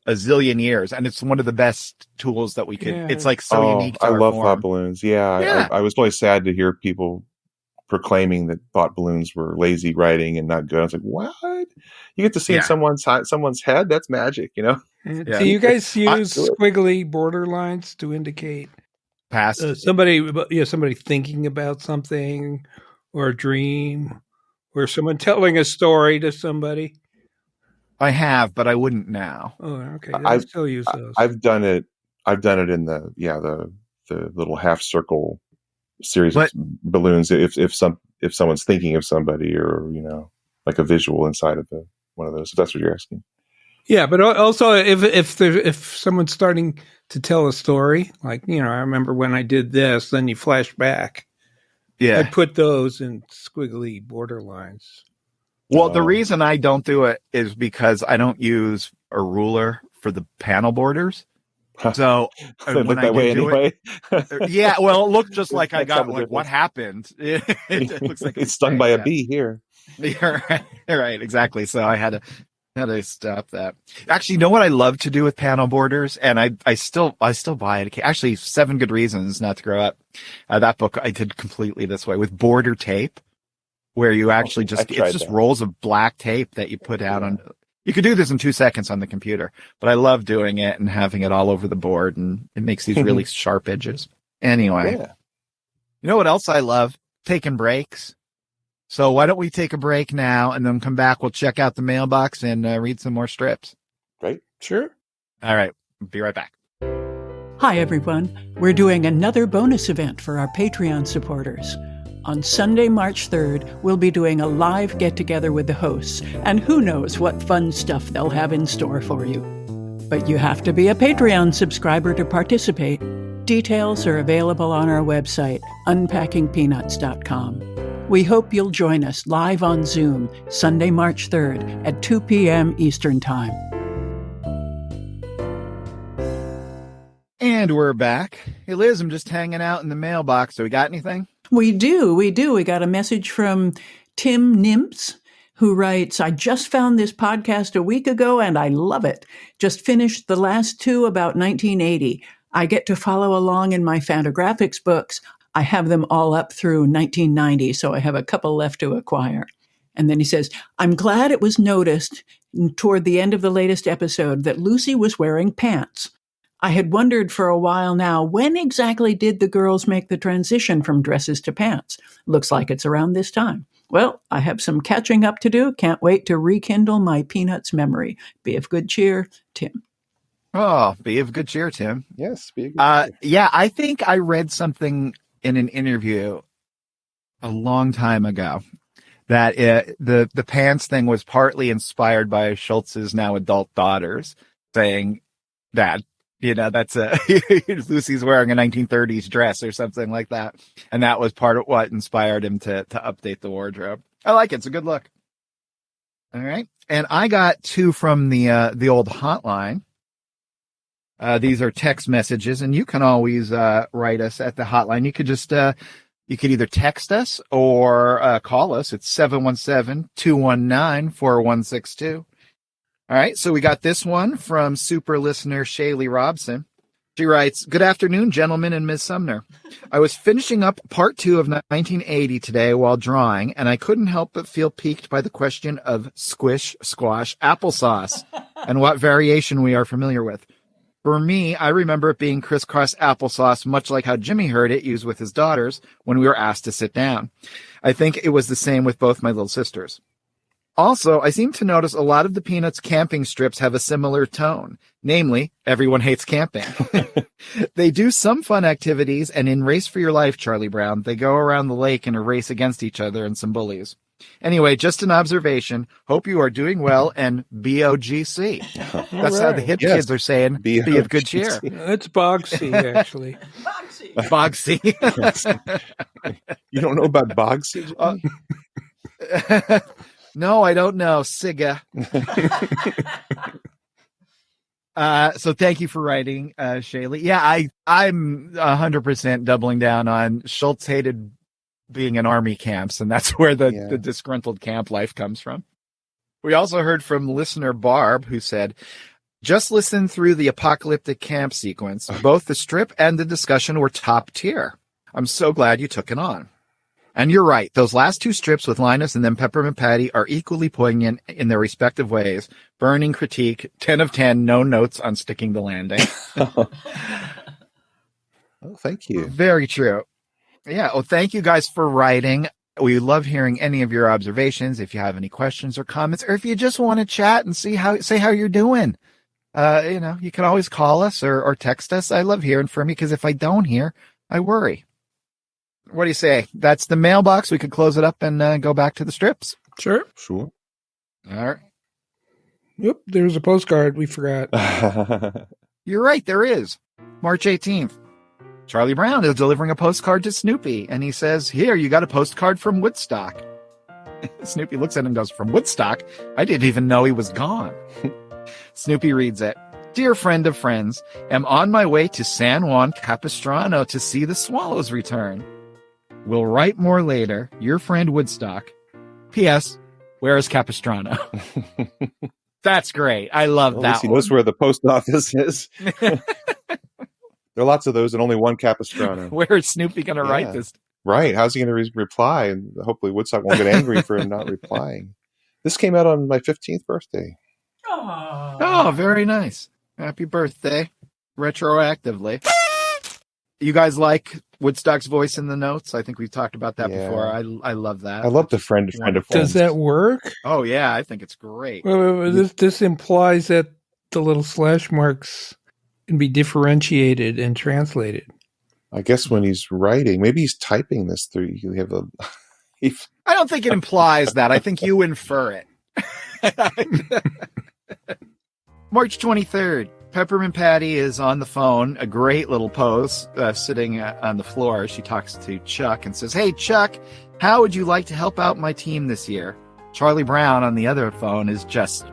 a zillion years, and it's one of the best tools that we could. Yeah. It's like so unique. I love thought balloons. Yeah. I was really sad to hear people proclaiming that thought balloons were lazy writing and not good. I was like, what? You get to see in someone's head? That's magic, you know? Do you guys use squiggly border lines to indicate past somebody thinking about something, or a dream, or someone telling a story to somebody? I have, but I wouldn't now. Oh, okay. I still use those. I've done it in the little half circle series of balloons. If someone's thinking of somebody, or like a visual inside of one of those. If that's what you're asking. Yeah, but also if someone's starting to tell a story, like, I remember when I did this, then you flash back. Yeah. I put those in squiggly border lines. Well, the reason I don't do it is because I don't use a ruler for the panel borders. So when look that way anyway. Yeah, well, it looked just like I got what happened. It looks like it's stung by a bee here. Yeah, right, exactly. So I had to stop that. Actually, you know what I love to do with panel borders, and I still buy it. Actually, 7 Good Reasons Not to Grow Up. That book I did completely this way with border tape, where you actually just rolls of black tape that you put out on. You could do this in 2 seconds on the computer, but I love doing it and having it all over the board, and it makes these really sharp edges. Anyway, You know what else I love? Taking breaks. So why don't we take a break now and then come back? We'll check out the mailbox and read some more strips. Right? Sure. All right. Be right back. Hi, everyone. We're doing another bonus event for our Patreon supporters. On Sunday, March 3rd, we'll be doing a live get-together with the hosts, and who knows what fun stuff they'll have in store for you. But you have to be a Patreon subscriber to participate. Details are available on our website, unpackingpeanuts.com. We hope you'll join us live on Zoom Sunday, March 3rd at 2 p.m. Eastern Time. And we're back. Hey, Liz, I'm just hanging out in the mailbox. So we got anything? We do. We got a message from Tim Nimps, who writes, I just found this podcast a week ago and I love it. Just finished the last 2 about 1980. I get to follow along in my Fantagraphics books. I have them all up through 1990, so I have a couple left to acquire. And then he says, I'm glad it was noticed toward the end of the latest episode that Lucy was wearing pants. I had wondered for a while now, when exactly did the girls make the transition from dresses to pants? Looks like it's around this time. Well, I have some catching up to do. Can't wait to rekindle my Peanuts memory. Be of good cheer, Tim. Oh, be of good cheer, Tim. Yes, be a good Yeah, I think I read something in an interview a long time ago that the pants thing was partly inspired by Schultz's now adult daughters saying that, that's Lucy's wearing a 1930s dress or something like that. And that was part of what inspired him to update the wardrobe. I like it. It's a good look. All right. And I got two from the old hotline. These are text messages, and you can always write us at the hotline. You could just you could either text us or call us. It's 717-219-4162. All right, so we got this one from super listener Shaylee Robson. She writes, "Good afternoon, gentlemen and Ms. Sumner. I was finishing up part 2 of 1980 today while drawing, and I couldn't help but feel piqued by the question of squish, squash, applesauce, and what variation we are familiar with. For me, I remember it being crisscross applesauce, much like how Jimmy heard it used with his daughters when we were asked to sit down. I think it was the same with both my little sisters. Also, I seem to notice a lot of the Peanuts camping strips have a similar tone, namely, everyone hates camping. They do some fun activities, and in Race for Your Life, Charlie Brown, they go around the lake in a race against each other and some bullies. Anyway, just an observation. Hope you are doing well, and BOGC. That's how the hip kids are saying, be of good cheer. It's Bogsy, actually. Boxy. Bogsy. You don't know about Bogsy? No, I don't know. Siga. So thank you for writing, Shaylee. Yeah, I'm 100% doubling down on Schulz hated being in army camps, and that's where the disgruntled camp life comes from. We also heard from listener Barb, who said, "Just listen through the apocalyptic camp sequence. Both the strip and the discussion were top tier. I'm so glad you took it on. And you're right. Those last 2 strips with Linus and then Peppermint Patty are equally poignant in their respective ways. Burning critique, 10 of 10, no notes on sticking the landing." Oh, thank you. Very true. Yeah. Well, thank you guys for writing. We love hearing any of your observations. If you have any questions or comments, or if you just want to chat and say how you're doing, you can always call us or text us. I love hearing from you, because if I don't hear, I worry. What do you say? That's the mailbox. We could close it up and go back to the strips. Sure. Sure. All right. Yep, there's a postcard we forgot. You're right. There is. March 18th. Charlie Brown is delivering a postcard to Snoopy, and he says, "Here, you got a postcard from Woodstock." Snoopy looks at him and goes, "From Woodstock? I didn't even know he was gone." Snoopy reads it. "Dear friend of friends, am on my way to San Juan Capistrano to see the swallows return. Will write more later. Your friend Woodstock. P.S. Where is Capistrano?" That's great. I love that. He knows where the post office is. There are lots of those and only one Capistrano. Where is Snoopy going to write this? Right. How's he going to reply? And hopefully Woodstock won't get angry for him not replying. This came out on my 15th birthday. Oh, very nice. Happy birthday. Retroactively. You guys like Woodstock's voice in the notes? I think we've talked about that before. I love that. I love the friend of friends. Does that work? Oh, yeah. I think it's great. This implies that the little slash marks can be differentiated and translated. I guess when he's writing, maybe he's typing this through. You have a. I don't think it implies that. I think you infer it. March 23rd. Peppermint Patty is on the phone, a great little pose, sitting on the floor. She talks to Chuck and says, "Hey, Chuck, how would you like to help out my team this year?" Charlie Brown on the other phone is just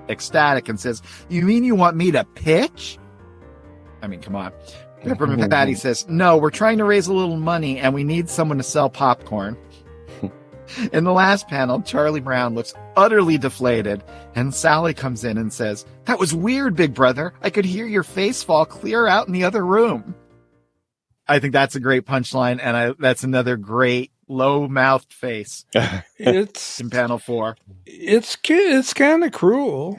ecstatic and says, "You mean you want me to pitch?" I mean, come on. Peppermint Patty says, "No, we're trying to raise a little money and we need someone to sell popcorn." In the last panel, Charlie Brown looks utterly deflated, and Sally comes in and says, "That was weird, big brother. I could hear your face fall clear out in the other room." I think that's a great punchline, and that's another great low-mouthed face. It's in panel 4. It's kind of cruel.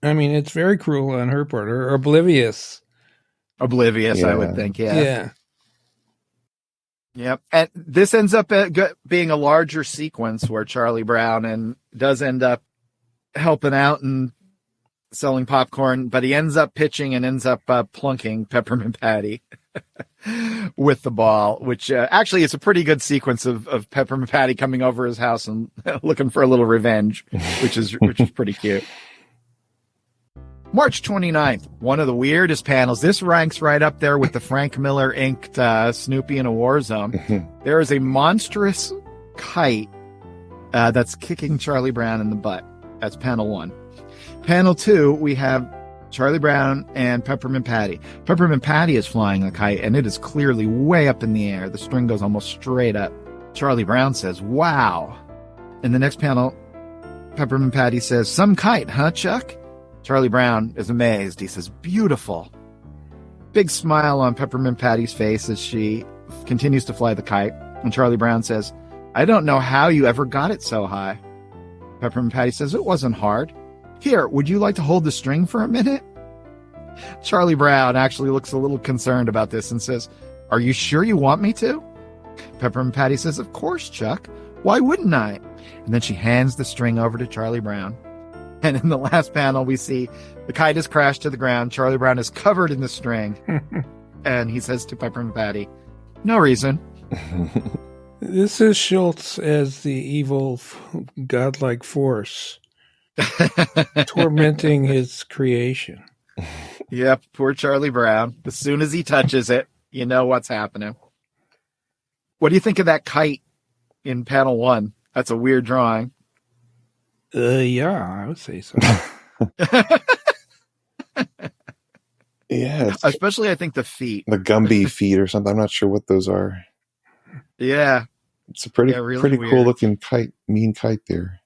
I mean, it's very cruel on her part, or oblivious. Oblivious, Yeah. I would think, yeah. Yeah. Yep. And this ends up being a larger sequence where Charlie Brown does end up helping out and selling popcorn, but he ends up pitching and ends up plunking Peppermint Patty with the ball, which actually is a pretty good sequence of Peppermint Patty coming over his house and looking for a little revenge, which is pretty cute. March 29th, one of the weirdest panels. This ranks right up there with the Frank Miller inked Snoopy in a War Zone. There is a monstrous kite that's kicking Charlie Brown in the butt. That's panel 1. Panel 2, we have Charlie Brown and Peppermint Patty. Peppermint Patty is flying the kite, and it is clearly way up in the air. The string goes almost straight up. Charlie Brown says, "Wow." In the next panel, Peppermint Patty says, "Some kite, huh, Chuck?" Charlie Brown is amazed. He says, "Beautiful." Big smile on Peppermint Patty's face as she continues to fly the kite. And Charlie Brown says, "I don't know how you ever got it so high." Peppermint Patty says, "It wasn't hard. Here, would you like to hold the string for a minute?" Charlie Brown actually looks a little concerned about this and says, "Are you sure you want me to?" Peppermint Patty says, "Of course, Chuck. Why wouldn't I?" And then she hands the string over to Charlie Brown. And in the last panel, we see the kite has crashed to the ground. Charlie Brown is covered in the string. And he says to Peppermint Patty, "No reason." This is Schulz as the evil, godlike force tormenting his creation. Yep, poor Charlie Brown. As soon as he touches it, you know what's happening. What do you think of that kite in panel 1? That's a weird drawing. Yeah, I would say so. Yeah. Especially, I think, the feet. The Gumby feet or something. I'm not sure what those are. Yeah. It's a pretty really cool looking kite, mean kite there.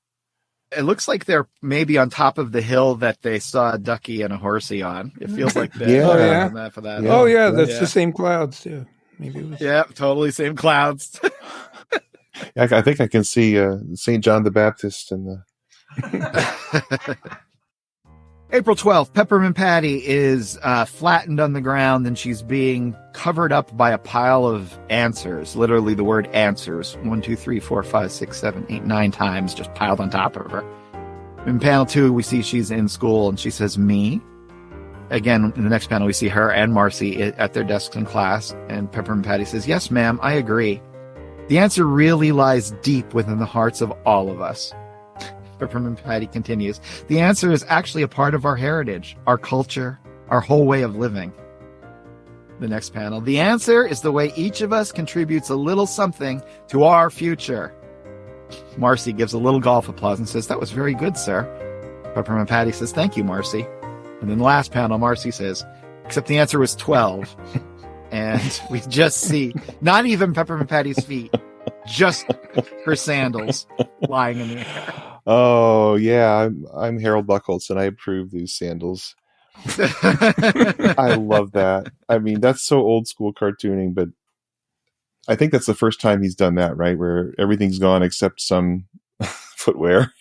It looks like they're maybe on top of the hill that they saw a ducky and a horsey on. It feels like that. Yeah. Oh, yeah. That for that. Yeah. Oh, yeah, that's the same clouds, too. Maybe it was... Yeah, totally same clouds. I think I can see St. John the Baptist in the... April 12th, Peppermint Patty is flattened on the ground and she's being covered up by a pile of answers. Literally the word answers. 1, 2, 3, 4, 5, 6, 7, 8, 9 times just piled on top of her. In panel 2, we see she's in school and she says, "Me?" Again, in the next panel, we see her and Marcy at their desks in class. And Peppermint Patty says, "Yes, ma'am, I agree. The answer really lies deep within the hearts of all of us." Peppermint Patty continues, "The answer is actually a part of our heritage, our culture, our whole way of living." The next panel, "The answer is the way each of us contributes a little something to our future." Marcy gives a little golf applause and says, "That was very good, sir." Peppermint Patty says, "Thank you, Marcy." And then the last panel, Marcy says, "Except the answer was 12. And we just see not even Peppermint Patty's feet, just her sandals lying in the air. Oh yeah, I'm Harold Buchholz, and I approve these sandals. I love that. I mean, that's so old school cartooning, but I think that's the first time he's done that, right? Where everything's gone except some footwear.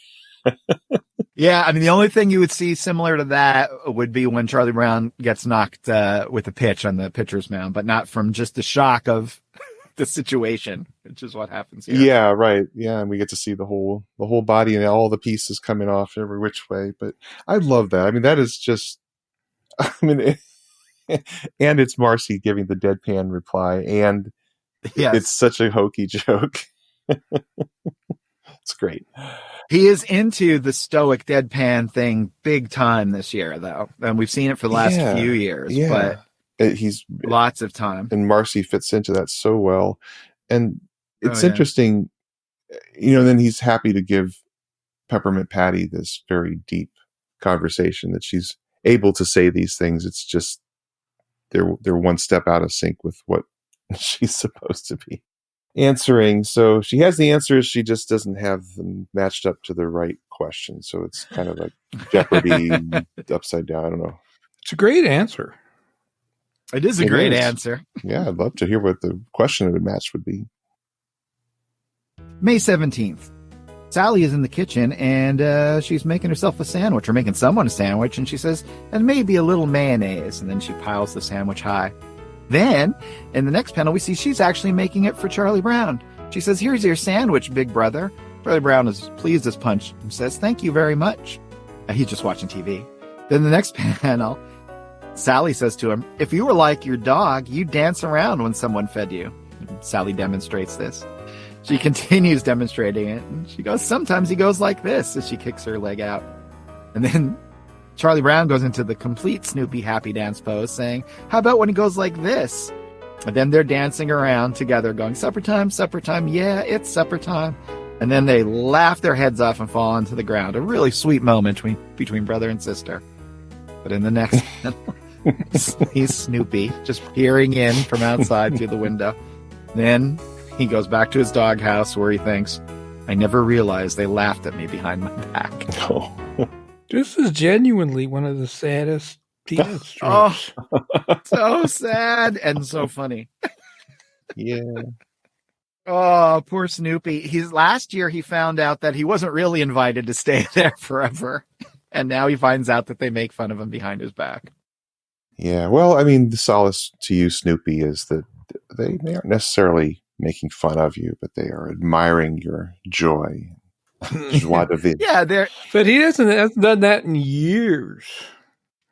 Yeah, I mean, the only thing you would see similar to that would be when Charlie Brown gets knocked with a pitch on the pitcher's mound, but not from just the shock of the situation, which is what happens here. Yeah, right. Yeah, and we get to see the whole body and all the pieces coming off every which way. But I love that. I mean, that is just, I mean, and it's Marcy giving the deadpan reply, and yes, it's such a hokey joke. It's great. He is into the stoic deadpan thing big time this year, though. And we've seen it for the last few years, but he's lots of time. And Marcy fits into that so well. And it's interesting, you know, then he's happy to give Peppermint Patty this very deep conversation that she's able to say these things. It's just, they're one step out of sync with what she's supposed to be answering. So she has the answers, she just doesn't have them matched up to the right question. So it's kind of like Jeopardy upside down. I don't know. It's a great answer. It is a great answer. Yeah, I'd love to hear what the question it would match would be. May 17th. Sally is in the kitchen and she's making herself a sandwich, or making someone a sandwich, and she says, and maybe a little mayonnaise, and then she piles the sandwich high. Then, in the next panel, we see she's actually making it for Charlie Brown. She says, here's your sandwich, big brother. Charlie Brown is pleased as punch and says, thank you very much. He's just watching TV. Then the next panel, Sally says to him, if you were like your dog, you'd dance around when someone fed you. Sally demonstrates this. She continues demonstrating it. And she goes, sometimes he goes like this, as she kicks her leg out. And then Charlie Brown goes into the complete Snoopy happy dance pose, saying, how about when he goes like this? And then they're dancing around together, going, supper time, yeah, it's supper time. And then they laugh their heads off and fall onto the ground. A really sweet moment between brother and sister. But in the next panel, he's Snoopy, just peering in from outside through the window. Then he goes back to his doghouse where he thinks, I never realized they laughed at me behind my back. Oh. This is genuinely one of the saddest Peanut strips. So sad and so funny. Yeah. Oh, poor Snoopy. Last year he found out that he wasn't really invited to stay there forever. And now he finds out that they make fun of him behind his back. Yeah. Well, I mean, the solace to you, Snoopy, is that they aren't necessarily making fun of you, but they are admiring your joy. Joie de vivre. Yeah, but he hasn't done that in years.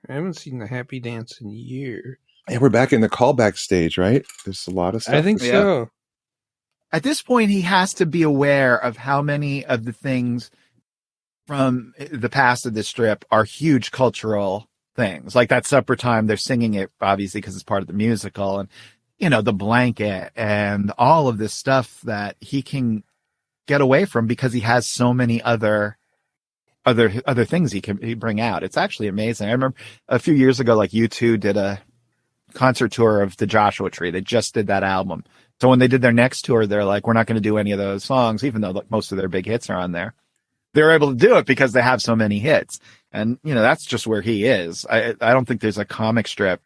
I haven't seen the happy dance in years. And we're back in the callback stage, right? There's a lot of stuff. I think so. At this point, he has to be aware of how many of the things from the past of this strip are huge cultural things. Like that supper time, they're singing it, obviously, because it's part of the musical. And, the blanket and all of this stuff that he can get away from because he has so many other things he bring out. It's actually amazing. I remember a few years ago, like U2 did a concert tour of the Joshua Tree. They just did that album. So when they did their next tour, they're like, we're not going to do any of those songs, even though most of their big hits are on there. They're able to do it because they have so many hits. And, that's just where he is. I don't think there's a comic strip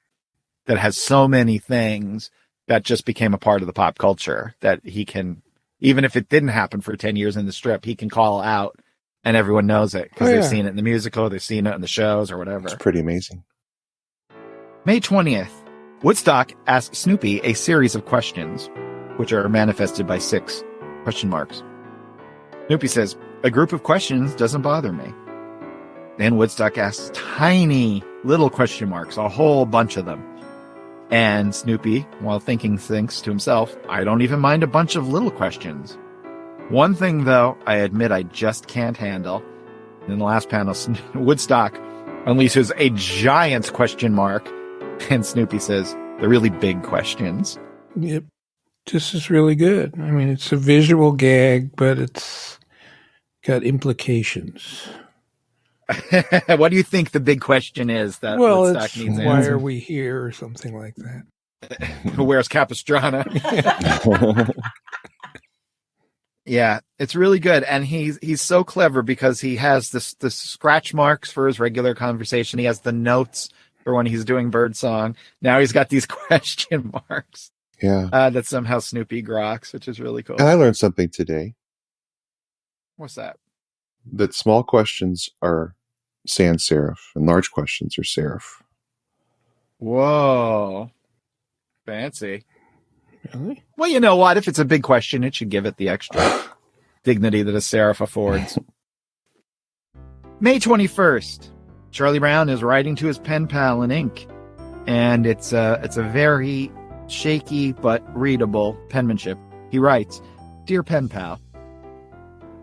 that has so many things that just became a part of the pop culture that he can, even if it didn't happen for 10 years in the strip, he can call out and everyone knows it because they've seen it in the musical, they've seen it in the shows or whatever. It's pretty amazing. May 20th, Woodstock asks Snoopy a series of questions, which are manifested by 6 question marks. Snoopy says, a group of questions doesn't bother me. Then Woodstock asks tiny little question marks, a whole bunch of them. And Snoopy, while thinks to himself, I don't even mind a bunch of little questions. One thing, though, I admit I just can't handle. In the last panel, Woodstock unleashes a giant question mark. And Snoopy says, the really big questions. Yep. This is really good. I mean, it's a visual gag, but it's got implications. What do you think the big question is that Woodstock needs to why answer? are we here or something like that? Who wears Capistrano? Yeah, it's really good. And he's so clever because he has the scratch marks for his regular conversation. He has the notes for when he's doing birdsong. Now he's got these question marks. Yeah. That somehow Snoopy groks, which is really cool. And I learned something today. What's that? That small questions are sans serif and large questions are serif. Whoa. Fancy. Really? Well, you know what? If it's a big question, it should give it the extra dignity that a serif affords. May 21st. Charlie Brown is writing to his pen pal in ink. And it's a very shaky but readable penmanship. He writes, Dear pen pal.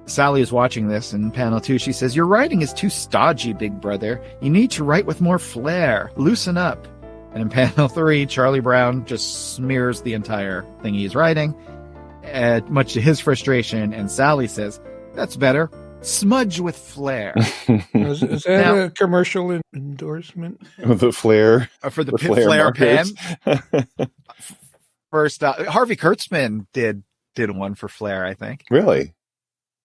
Sally is watching this in panel 2. She says, your writing is too stodgy, big brother. You need to write with more flair. Loosen up. And in panel 3, Charlie Brown just smears the entire thing he's writing, much to his frustration. And Sally says, that's better. Smudge with flair. Is that now, a commercial endorsement? The flair. For the flair pen. First, Harvey Kurtzman did one for Flair, I think. Really?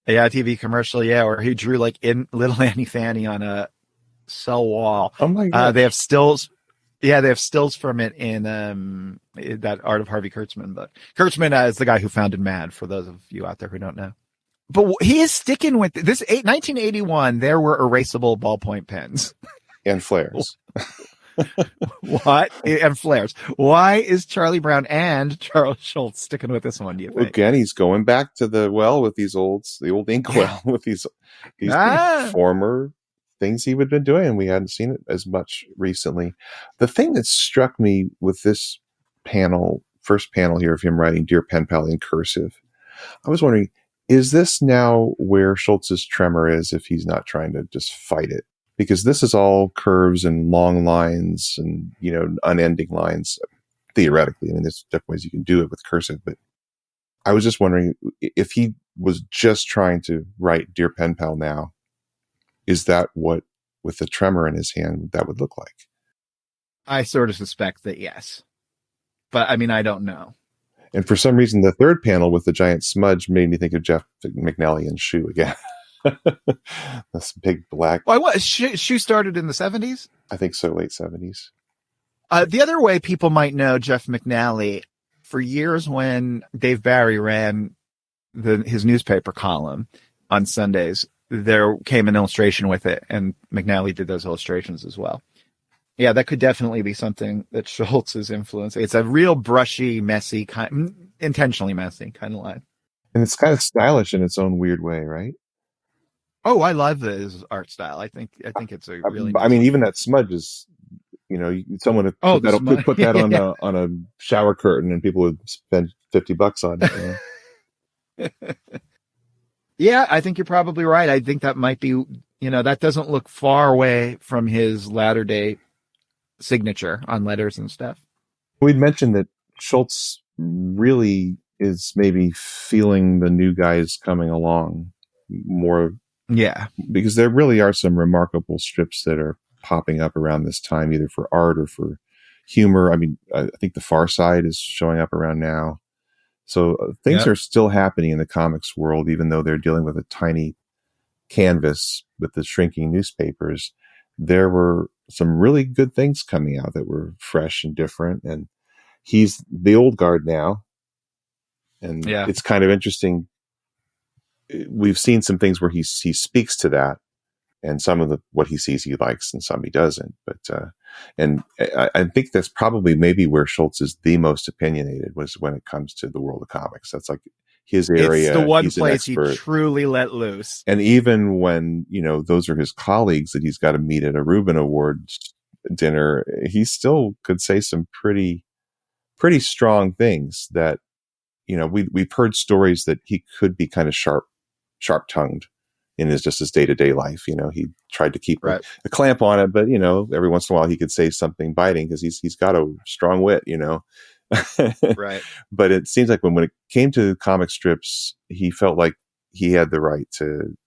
Yeah, TV commercial, yeah, where he drew like in Little Annie Fanny on a cell wall. Oh my god! They have stills. Yeah, they have stills from it in that Art of Harvey Kurtzman. But Kurtzman is the guy who founded MAD. For those of you out there who don't know, but he is sticking with this. 1981, there were erasable ballpoint pens and flares. What? And flares. Why is Charlie Brown and Charles Schulz sticking with this one, do you think? Again, he's going back to the old ink well with these former things he would have been doing, and we hadn't seen it as much recently. The thing that struck me with this first panel here of him writing Dear Pen Pal in cursive, I was wondering, is this now where Schulz's tremor is if he's not trying to just fight it? Because this is all curves and long lines and, unending lines, theoretically. I mean, there's different ways you can do it with cursive, but I was just wondering if he was just trying to write Dear Pen Pal now, is that what, with the tremor in his hand, that would look like? I sort of suspect that yes. But I mean, I don't know. And for some reason, the third panel with the giant smudge made me think of Jeff McNally and Shoe again. This big black. Well, what? Shoe started in the 70s? I think so, late 70s. The other way people might know Jeff McNally, for years when Dave Barry ran his newspaper column on Sundays, there came an illustration with it, and McNally did those illustrations as well. Yeah, that could definitely be something that Schulz is influencing. It's a real brushy, messy, intentionally messy kind of line. And it's kind of stylish in its own weird way, right? Oh, I love his art style. I think it's a really. I mean, even that smudge is, someone would put that on a shower curtain, and people would spend $50 on it. Yeah, I think you're probably right. I think that might be, that doesn't look far away from his latter day signature on letters and stuff. We'd mentioned that Schulz really is maybe feeling the new guys coming along more. Yeah. Because there really are some remarkable strips that are popping up around this time, either for art or for humor. I mean, I think The Far Side is showing up around now. So things are still happening in the comics world, even though they're dealing with a tiny canvas with the shrinking newspapers. There were some really good things coming out that were fresh and different. And he's the old guard now. And it's kind of interesting. We've seen some things where he speaks to that, and some of what he sees he likes and some he doesn't. But and I think that's probably maybe where Schulz is the most opinionated, was when it comes to the world of comics. That's like his area. It's the one place he truly let loose. And even when, those are his colleagues that he's got to meet at a Reuben Awards dinner, he still could say some pretty strong things that, we've heard stories that he could be kind of sharp-tongued in his day-to-day life. He tried to keep a clamp on it, but, every once in a while he could say something biting because he's got a strong wit, Right. But it seems like when it came to comic strips, he felt like he had the right to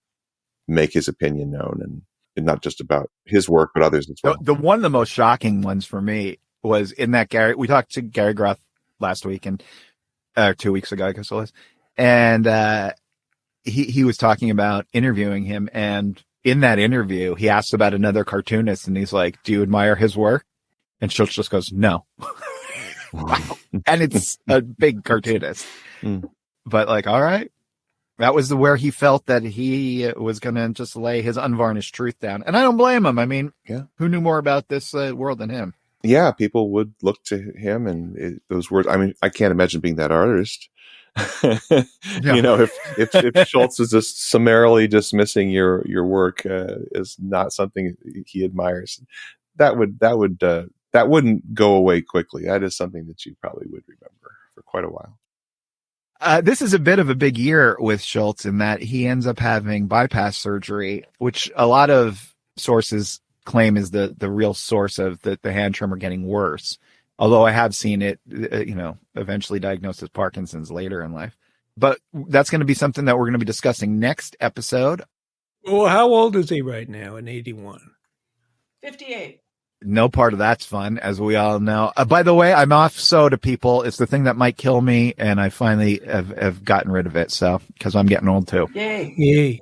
make his opinion known, and not just about his work, but others as well. One of the most shocking ones for me was in that we talked to Gary Groth last week, and 2 weeks ago, I guess it was. And, he was talking about interviewing him, and in that interview, he asked about another cartoonist, and he's like, "Do you admire his work?" And Schulz just goes, "No." Wow. And it's a big cartoonist. But all right. That was where he felt that he was going to just lay his unvarnished truth down. And I don't blame him. I mean, who knew more about this world than him? Yeah, people would look to him and those words. I mean, I can't imagine being that artist. If Schulz is just summarily dismissing your work is not something he admires, that wouldn't go away quickly. That is something that you probably would remember for quite a while. This is a bit of a big year with Schulz in that he ends up having bypass surgery, which a lot of sources claim is the real source of the hand tremor getting worse. Although I have seen it, eventually diagnosed as Parkinson's later in life. But that's going to be something that we're going to be discussing next episode. Well, how old is he right now in 81? 58. No part of that's fun, as we all know. By the way, I'm off soda, people. It's the thing that might kill me, and I finally have gotten rid of it. So, because I'm getting old too. Yay.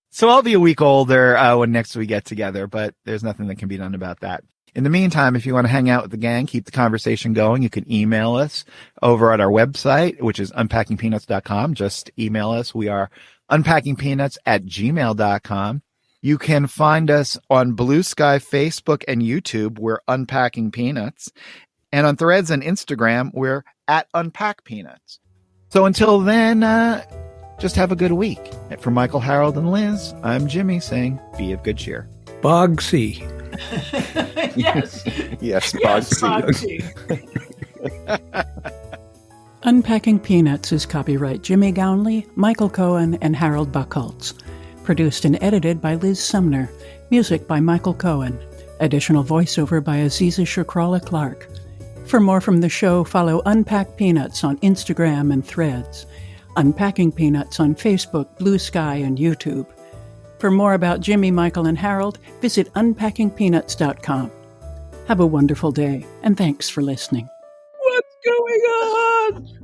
So I'll be a week older when next we get together, but there's nothing that can be done about that. In the meantime, if you want to hang out with the gang, keep the conversation going, you can email us over at our website, which is unpackingpeanuts.com. Just email us. We are unpackingpeanuts@gmail.com. You can find us on Blue Sky, Facebook, and YouTube. We're Unpacking Peanuts. And on Threads and Instagram, we're at Unpack Peanuts. So until then, just have a good week. And for Michael, Harold, and Liz, I'm Jimmy saying, be of good cheer. Bogsy. Yes. Yes, Yes, Bogsy. Bogsy. Unpacking Peanuts is copyright Jimmy Gownley, Michael Cohen, and Harold Buchholz. Produced and edited by Liz Sumner. Music by Michael Cohen. Additional voiceover by Aziza Shakrala Clark. For more from the show, follow Unpack Peanuts on Instagram and Threads. Unpacking Peanuts on Facebook, Blue Sky, and YouTube. For more about Jimmy, Michael, and Harold, visit unpackingpeanuts.com. Have a wonderful day, and thanks for listening. What's going on?